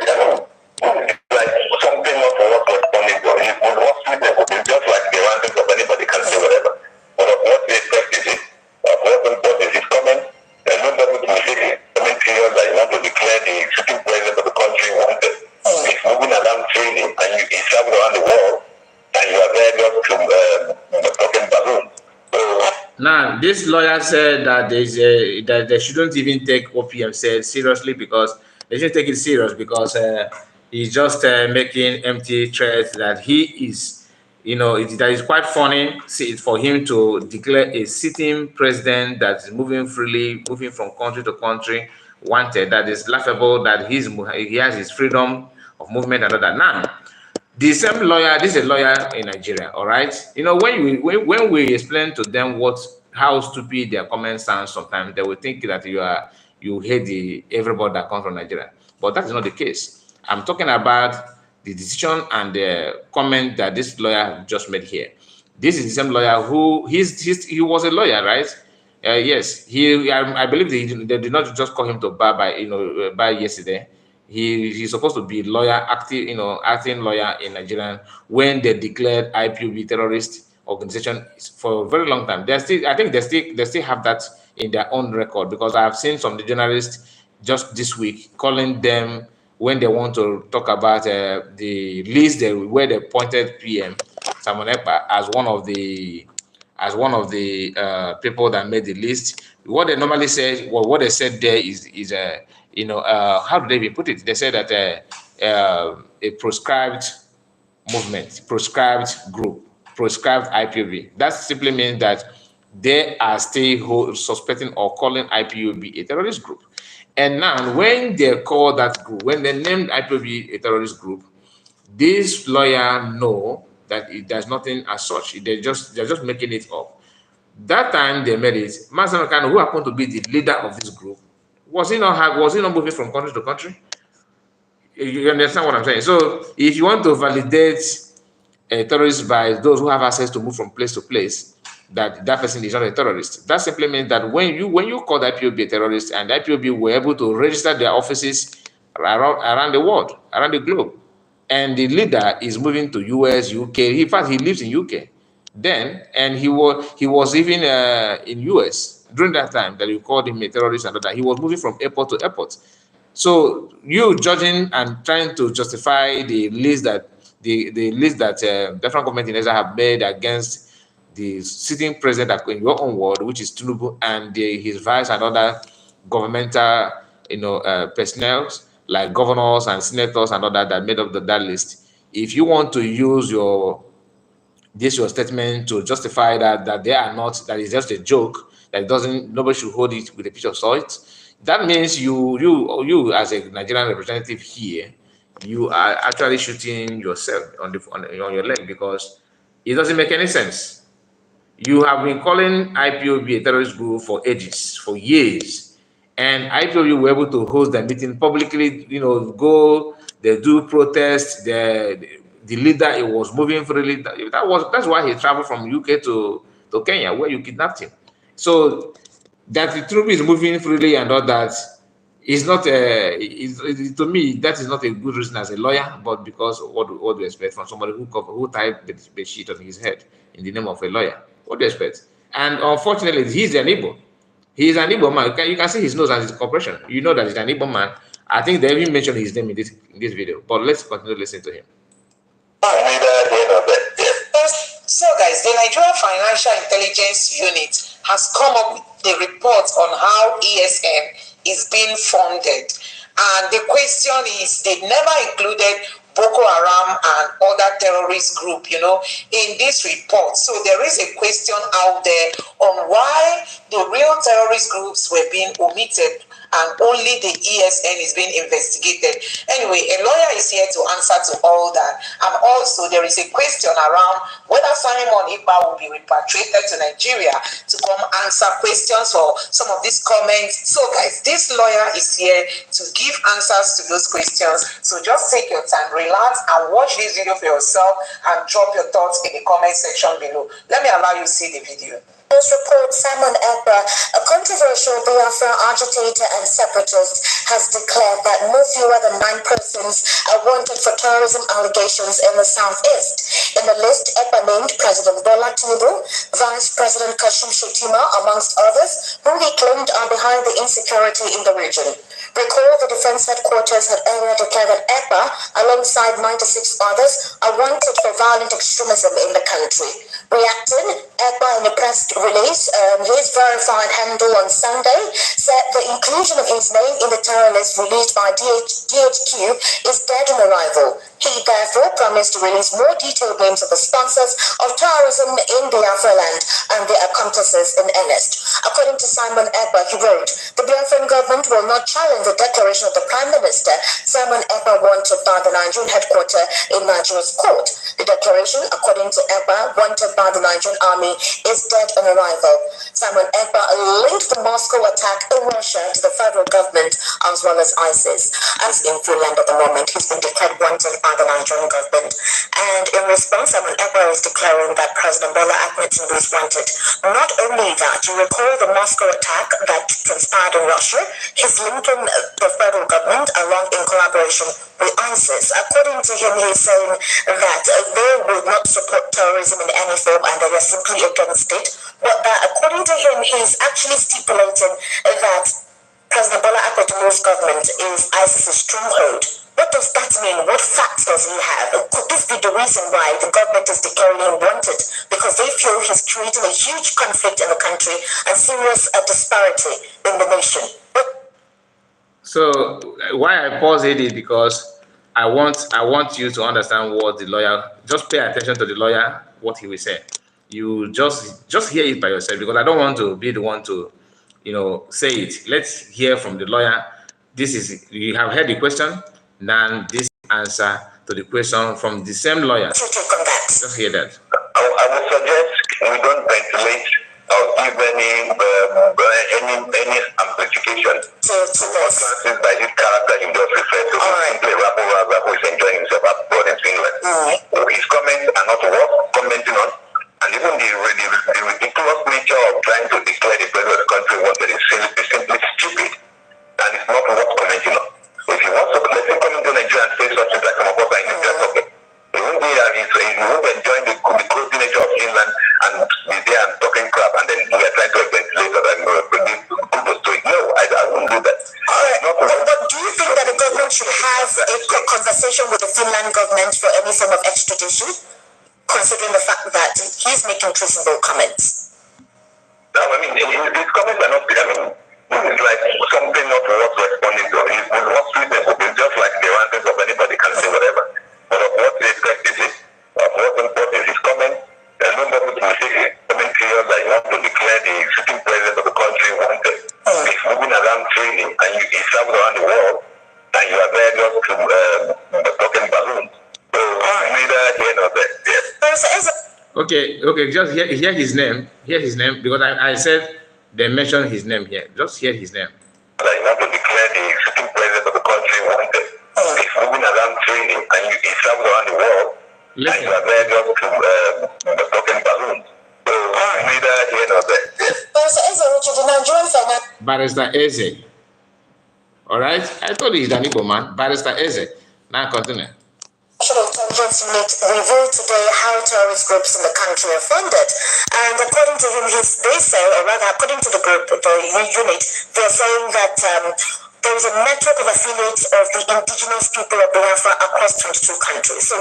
like something not for what corresponding to it. It's just like the ranting of anybody can say whatever. But of what we expect is it, of what is his comment, and nobody will take it. Coming serious that you want to declare the sitting president of the country wanted. He's moving around freely, and he's traveling around the world, and you are there just to talking balloons. Now, this lawyer said that that they shouldn't even take OPM said seriously, because they should take it serious because he's just making empty threats that he is, that is quite funny for him to declare a sitting president that is moving freely, moving from country to country, wanted. That is laughable that he has his freedom of movement and all that. Now, the same lawyer, this is a lawyer in Nigeria, all right? When we explain to them how stupid their comments sound, sometimes they will think that you hate everybody that comes from Nigeria. But that is not the case. I'm talking about the decision and the comment that this lawyer just made here. This is the same lawyer who he was a lawyer, right? Yes, I believe they did not just call him to bar by yesterday. He's supposed to be lawyer, acting lawyer in Nigeria when they declared IPOB terrorist organization for a very long time. I think they still have that in their own record, because I have seen some journalists just this week calling them when they want to talk about the list where they appointed PM Simon Ekpa as one of the people that made the list. What they normally say, what they said there is how do they even put it? They said that a proscribed movement, proscribed group, proscribed IPOB. That simply means that they are still suspecting or calling IPOB a terrorist group. And now, when they call that group, when they named IPOB a terrorist group, this lawyer know that there's nothing as such. They're just making it up. That time they made it. Master Kano, who happened to be the leader of this group, was he not moving from country to country? You understand what I'm saying? So if you want to validate a terrorist by those who have access to move from place to place, that person is not a terrorist. That simply means that when you call the IPOB a terrorist, and the IPOB were able to register their offices around the world, around the globe, and the leader is moving to US, UK. In fact, he lives in UK. Then, and he was even in US during that time that you called him a terrorist and all that. He was moving from airport to airport. So you judging and trying to justify the list that the different government in Israel have made against the sitting president in your own word, which is Tinubu, and his vice and other governmental personnel like governors and senators and other that made up that list. If you want to use your statement to justify that they are not, that is just a joke, that nobody should hold it with a pinch of salt, that means you as a Nigerian representative here, you are actually shooting yourself on your leg, because it doesn't make any sense. You have been calling IPOB a terrorist group for ages, for years, and IPOB were able to host their meeting publicly. They do protests. The leader, it was moving freely. That's why he traveled from UK to Kenya, where you kidnapped him. So that the troop is moving freely and all that is not to me, that is not a good reason as a lawyer, but because what do you expect from somebody who tied the sheet on his head in the name of a lawyer? What do you expect? And unfortunately, he's an Igbo. He's an Igbo man. You can see his nose and his corporation. You know that he's an Igbo man. I think they even mentioned his name in this video. But let's continue listening to him. So guys, the Nigeria Financial Intelligence Unit has come up with the report on how ESN is being funded. And the question is, they've never included Boko Haram and other terrorist group, in this report. So there is a question out there on why the real terrorist groups were being omitted and only the ESN is being investigated. Anyway, a lawyer is here to answer to all that. And also, there is a question around whether Simon Ekpa will be repatriated to Nigeria to come answer questions or some of these comments. So, guys, this lawyer is here to give answers to those questions. So just take your time, relax, and watch this video for yourself and drop your thoughts in the comment section below. Let me allow you to see the video. This report, Simon Ekpa, a controversial Biafran agitator and separatist, has declared that no fewer than 9 persons are wanted for terrorism allegations in the southeast. In the list, Ekpa named President Bola Tinubu, Vice President Kashim Shettima, amongst others, who he claimed are behind the insecurity in the region. Recall the defense headquarters had earlier declared that Ekpa, alongside 96 others, are wanted for violent extremism in the country. Reacting, Ekpa in a press release, his verified handle on Sunday, said the inclusion of his name in the terror list released by DHQ is dead on arrival. He therefore promised to release more detailed names of the sponsors of terrorism in Biafra land and their accomplices in earnest. According to Simon Ekpa, he wrote, the Biafran government will not challenge the declaration of the Prime Minister, Simon Ekpa, wanted by the Nigerian headquarters in Nigeria's court. The declaration, according to Ekpa, wanted by the Nigerian army, is dead on arrival. Simon Ekpa linked the Moscow attack in Russia to the federal government as well as ISIS. As in Finland at the moment, he's been declared wanted by the Nigerian government. And in response, Simon Ekpa is declaring that President Bola Ahmed Tinubu is wanted. Not only that, you recall the Moscow attack that transpired in Russia, he's linking the federal government along in collaboration with ISIS. According to him, he's saying that they will not support terrorism in any form and they are simply against it. But that according to him, he's actually stipulating that President Bola Ahmed Tinubu's government is ISIS's stronghold. What does that mean? What facts does he have? Could this be the reason why the government is declaring him wanted? Because they feel he's creating a huge conflict in the country and serious disparity in the nation. So why I pause it is because I want you to understand what the lawyer, just pay attention to the lawyer, what he will say. You just hear it by yourself, because I don't want to be the one to, say it. Let's hear from the lawyer. You have heard the question, now this answer to the question from the same lawyer. Just hear that. I would suggest we don't ventilate or give any amplification to utterances by this character you just referred to. Simply a rabble who is enjoying himself abroad in Finland. His comments are not worth commenting on. And even the ridiculous nature of trying to declare the president of the country wanted is simply stupid. And it's not worth commenting on. If he wants to let him come into Nigeria and say something like some of us are in Nigeria talking, he won't be there, he won't enjoy the cozy nature of Finland and be there and talking crap, and then we are trying to ventilate that and bring people to it. No, I won't do that. But do you think that the government should have a conversation with the Finland government for any form of extradition, considering the fact that he's making treasonable comments? No, I mean, his comments are not, it's like something not worth responding to. It's not sweetness. It's just like the rantings of anybody can say whatever. But of what they expect is it. Of what's important is his comment. There's no purpose to say coming clear that you want to declare the sitting president of the country wanted. He's moving around freely and he travels around the world and you are there just to talking balloons. So neither here nor there. Yes. Okay, just hear his name. Hear his name, because I said they mentioned his name here. Just hear his name. That you want to declare the sitting president of the country wanted. He's moving around freely and he travels around the world. Listen. And you are there just to talking balloons. So neither here nor there. Barrister Eze. All right? I told you he's an Igbo man. Barrister Eze. Now continue. National Intelligence Unit revealed today how terrorist groups in the country are funded. And according to him, they say, or rather, according to the group, the unit, they're saying that there is a network of affiliates of the indigenous people of Biafra across 22 countries. So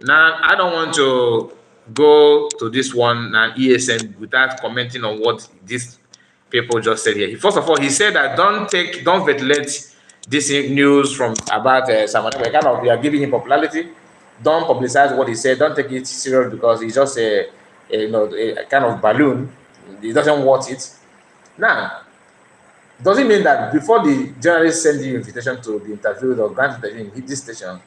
now, I don't want to go to this one and ESN without commenting on what these people just said here. First of all, he said that don't ventilate this news from about someone. Kind of, we are giving him popularity. Don't publicize what he said. Don't take it serious because he's just a kind of balloon. He doesn't want it. Now, Does it mean that before the journalist send you invitation to be interviewed or grant interview in this station,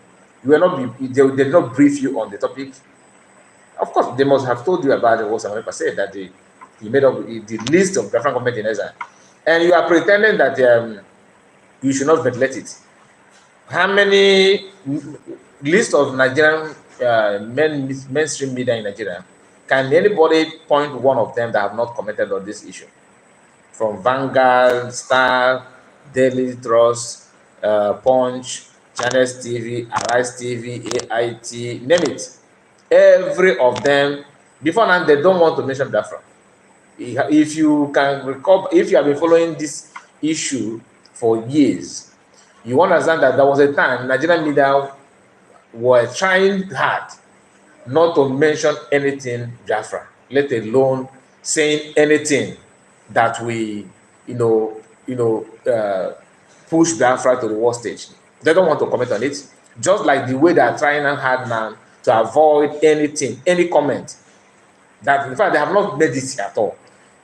you will not be, they did not brief you on the topic? Of course, they must have told you about it. What someone said that he made up the list of Biafran government in exile, and you are pretending that you should not ventilate it. How many list of Nigerian mainstream media in Nigeria? Can anybody point one of them that have not commented on this issue? From Vanguard, Star, Daily Trust, Punch, Channels TV, Arise TV, AIT, name it. Every of them, before now, they don't want to mention Biafra. If you can recall, if you have been following this issue for years, you understand that there was a time Nigerian media were trying hard not to mention anything Biafra, let alone saying anything that we, push Biafra to the world stage. They don't want to comment on it. Just like the way they are trying hard now to avoid anything, any comment. That in fact they have not made this at all.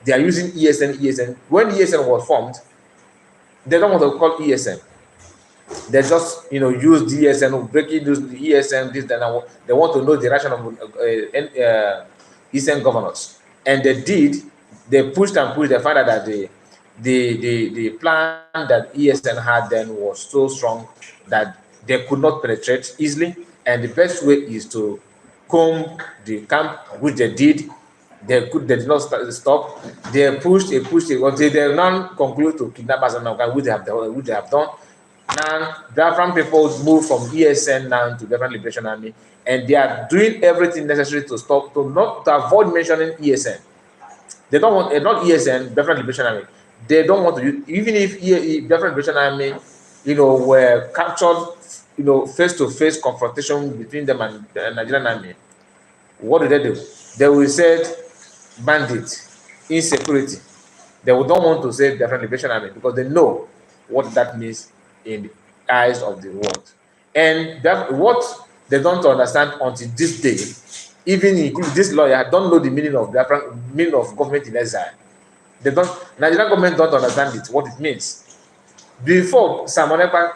They are using ESN. When ESN was formed, they don't want to call ESN. They just use DSN, breaking news, the ESN, this, that. They want to know the direction of ESN governors, and they did. They pushed and pushed. They found out that the plan that ESN had then was so strong that they could not penetrate easily, and the best way is to comb the camp, which they did. They did not stop. They pushed until they now conclude to kidnap us, which they have done. Now, Biafran people move from ESN now to Biafran Liberation Army, and they are doing everything necessary to avoid mentioning ESN. They don't want, not ESN, Biafran Liberation Army. They don't want to use, even if Biafran Liberation Army, were captured, face-to-face confrontation between them and the Nigerian army. What do? They will say bandit, insecurity. They would not want to say Biafran Liberation Army because they know what that means in the eyes of the world. And what they don't understand until this day, even including this lawyer, don't know the meaning of government in exile. Nigerian government don't understand it, what it means. Before Samonepa,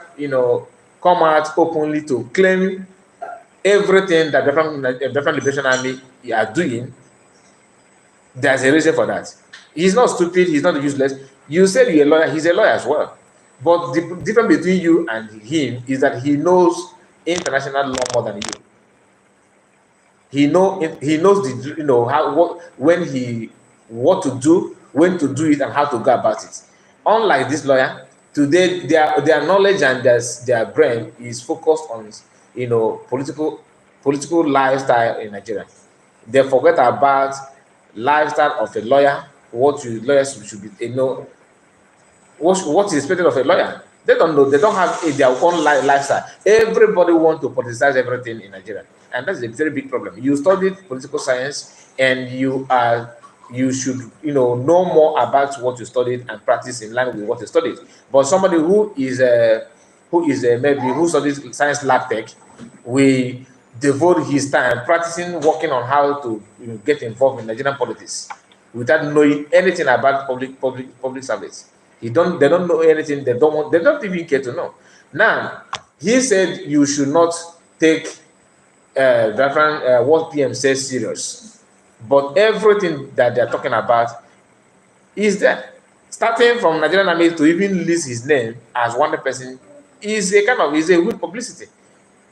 come out openly to claim everything that Biafran Liberation Army are doing, there's a reason for that. He's not stupid, he's not useless. You said you're a lawyer, he's a lawyer as well. But the difference between you and him is that he knows international law more than you. He knows what to do, when to do it, and how to go about it. Unlike this lawyer, today their knowledge and their brain is focused on political lifestyle in Nigeria. They forget about lifestyle of a lawyer, lawyers should be, what is expected of a lawyer. They don't know. They don't have their own lifestyle. Everybody wants to politicize everything in Nigeria, and that's a very big problem. You studied political science, and you should know more about what you studied and practice in line with what you studied. But somebody who studies science lab tech, we devote his time practicing, working on how to get involved in Nigerian politics without knowing anything about public service. They don't know anything. They don't even care to know. Now, he said you should not take what PM says serious, but everything that they're talking about is there. Starting from Nigerian Army to even list his name as one person is a good publicity.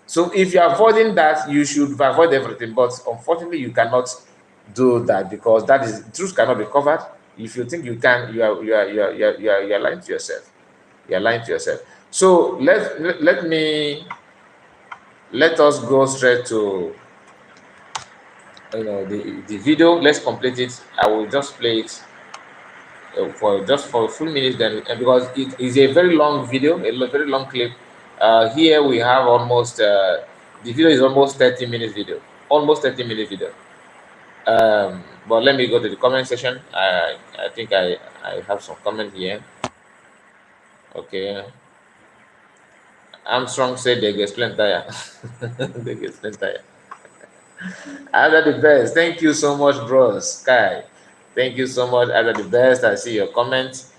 So if you're avoiding that, you should avoid everything. But unfortunately, you cannot do that because truth cannot be covered. If you think you can, you are lying to yourself. You are lying to yourself. So let us go straight to the video. Let's complete it. I will just play it for a few minutes then, because it is a very long video, a very long clip. Here we have almost the video is almost 30 minutes video, but let me go to the comment section. I think I have some comment here. Okay. Armstrong said they get splinter. They get splinter. Either the best. Thank you so much, bros. Sky. Thank you so much. Either the best. I see your comments.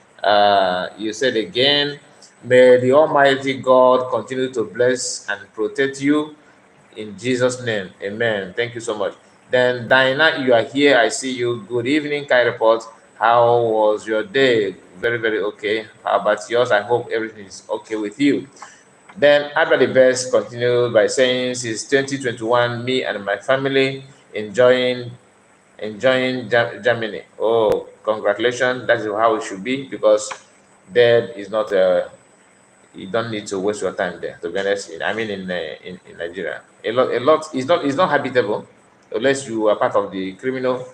You said again, may the Almighty God continue to bless and protect you in Jesus' name. Amen. Thank you so much. Then Diana, you are here. I see you. Good evening, Kai Report. How was your day? Very, very okay. How about yours? I hope everything is okay with you. Then Albert the Best continued by saying, since 2021, me and my family enjoying Germany. Oh, congratulations. That is how it should be, because dead is not you don't need to waste your time there. To be honest, I mean in Nigeria, a lot is not habitable unless you are part of the criminal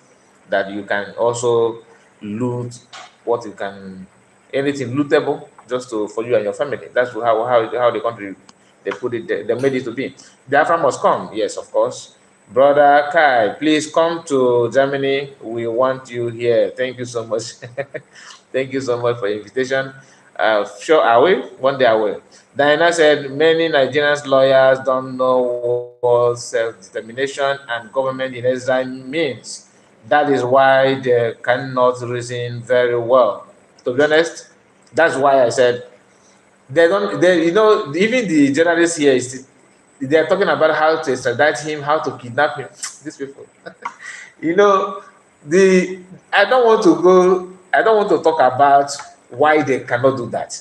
that you can also loot what you can, anything lootable just to for you and your family. That's how the country they put it they made it to be. Biafra must come, yes, of course. Brother Kai, please come to Germany. We want you here. Thank you so much. Thank you so much for the invitation. Sure, I will. One day I will. Diana said many Nigerians lawyers don't know what self-determination and government in exile means. That is why they cannot reason very well. To be honest, that's why I said they don't. They, even the journalists here they are talking about how to extradite him, how to kidnap him. These people, you know, the I don't want to go. I don't want to talk about why they cannot do that.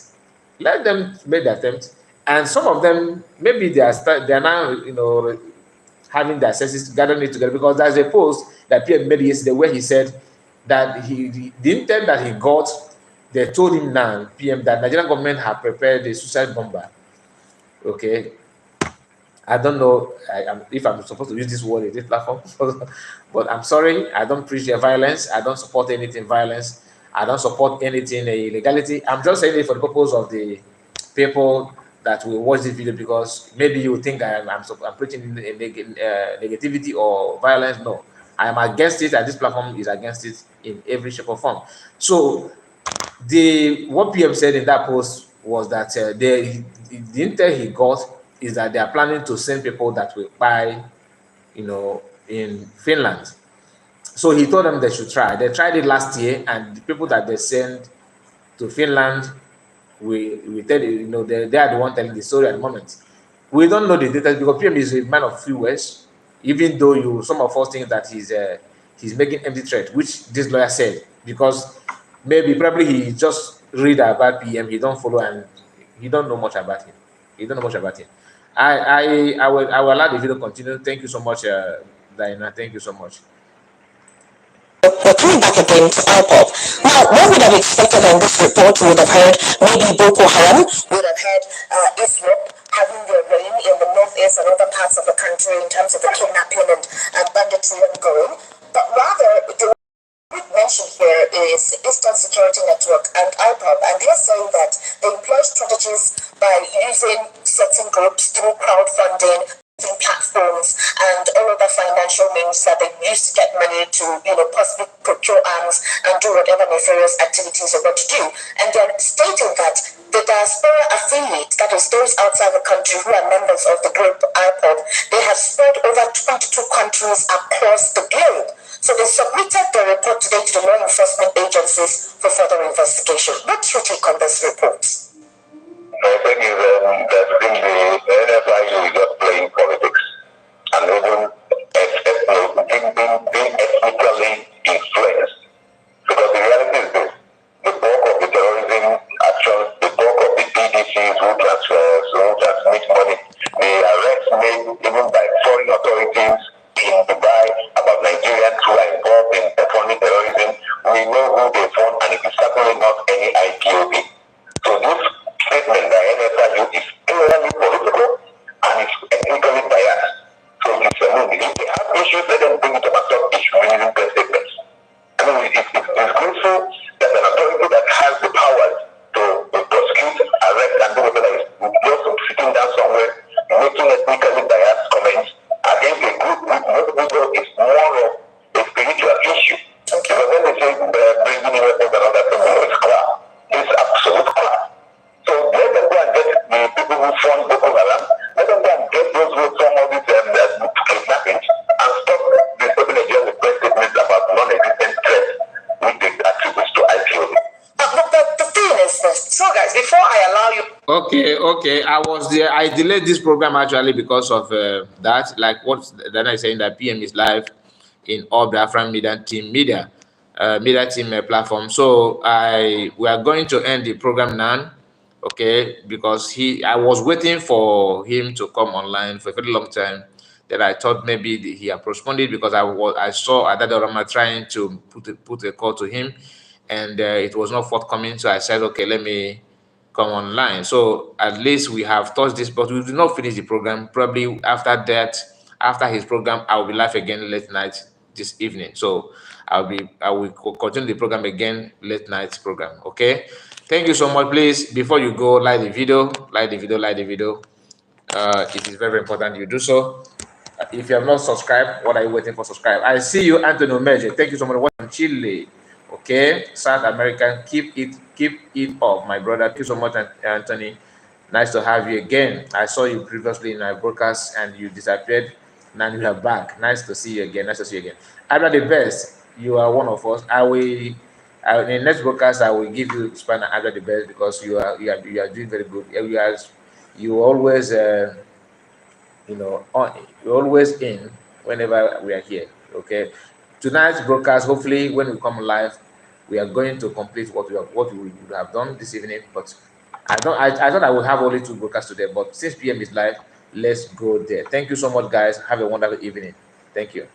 Let them make the attempt, and some of them maybe they are now having their senses gathering it together, because there's a post that Pierre made yesterday where he said that the intent that he got, they told him now, PM, that Nigerian government have prepared a suicide bomber. Okay, I don't know if I'm supposed to use this word in this platform, but I'm sorry. I don't preach violence. I don't support anything violence. I don't support anything illegality. I'm just saying it for the purpose of the people that will watch this video, because maybe you think I'm preaching negativity or violence. No, I am against it, and this platform is against it in every shape or form. So what PM said in that post was that the intel he got is that they are planning to send people that will buy, in Finland. So he told them they should try. They tried it last year, and the people that they send to Finland, we tell you, they are the one telling the story at the moment. We don't know the details because PM is a man of few words. Even though some of us think that he's making empty threat, which this lawyer said, because probably he just read about PM, he don't follow, and he don't know much about him. He don't know much about him. I will allow the video continue. Thank you so much, Diana. Thank you so much. We're coming back again to IPOP. Now, one would have expected on this report, we would have heard maybe Boko Haram, we would have heard Islam having their reign in the northeast and other parts of the country in terms of the kidnapping and banditry ongoing. But rather, the mention here is Eastern Security Network and IPOP, and they're saying that they employ strategies by using certain groups through crowdfunding, platforms, and all other financial means that they use to get money to, possibly procure arms and do whatever nefarious activities they want to do. And they're stating that the diaspora affiliates, that is those outside the country who are members of the group IPOP, they have spread over 22 countries across the globe. So they submitted the report today to the law enforcement agencies for further investigation. What's your take on this report? I think that the NFI is just playing politics and even being ethnically influenced. Because the reality is this: the bulk of the terrorism actions, the bulk of the PDCs who transmit money, the arrests made even by foreign authorities in Dubai about Nigerians who are involved in funding terrorism, we know who they fund, and it is certainly not any IPOB. So this statement by NSIU is clearly political and it's ethnically biased. So it's a movie. If they have issues, let them bring it up as sub-issue using press statements. I mean, it's disgraceful that an authority that has the powers to prosecute, arrest, and do whatever is just sitting down somewhere, making ethnically biased comments against a group which most people is more of a spiritual issue. Because when they say bringing in weapons and all that, it's crap. It's absolute crap. So let them go and get the people who fund Boko Haram, let them go and get those who fund all these kidnapping, and stop disturbing Nigeria with press statements about non-existent threats which they attribute to IPOB. But the thing Okay. I was there. I delayed this program actually because of that. Like what then I saying that PM is live in all Biafran media team platform. So we are going to end the program now. Okay, because I was waiting for him to come online for a very long time. That I thought maybe he had postponed it because I saw Adadorama trying to put a call to him, and it was not forthcoming. So I said, okay, let me come online. So at least we have touched this, but we did not finish the program. Probably after that, after his program, I will be live again late night this evening. So I will continue the program again late night program. Okay. Thank you so much. Please, before you go, like the video. It is very important you do so. If you have not subscribed, what are you waiting for? Subscribe. I see you, Anthony Omeje. Thank you so much for watching Chile. Okay, South American, keep it up, my brother. Thank you so much, Anthony. Nice to have you again. I saw you previously in our broadcast and you disappeared. Now you are back. Nice to see you again. Abra the best. You are one of us. In the next broadcast, I will give you Span Abra the best because you are doing very good. You always you're always in whenever we are here. Okay, tonight's broadcast, hopefully when we come live, we are going to complete what we would have done this evening. But I thought I would have only 2 broadcasts today, but since PM is live, let's go there. Thank you so much, guys. Have a wonderful evening. Thank you.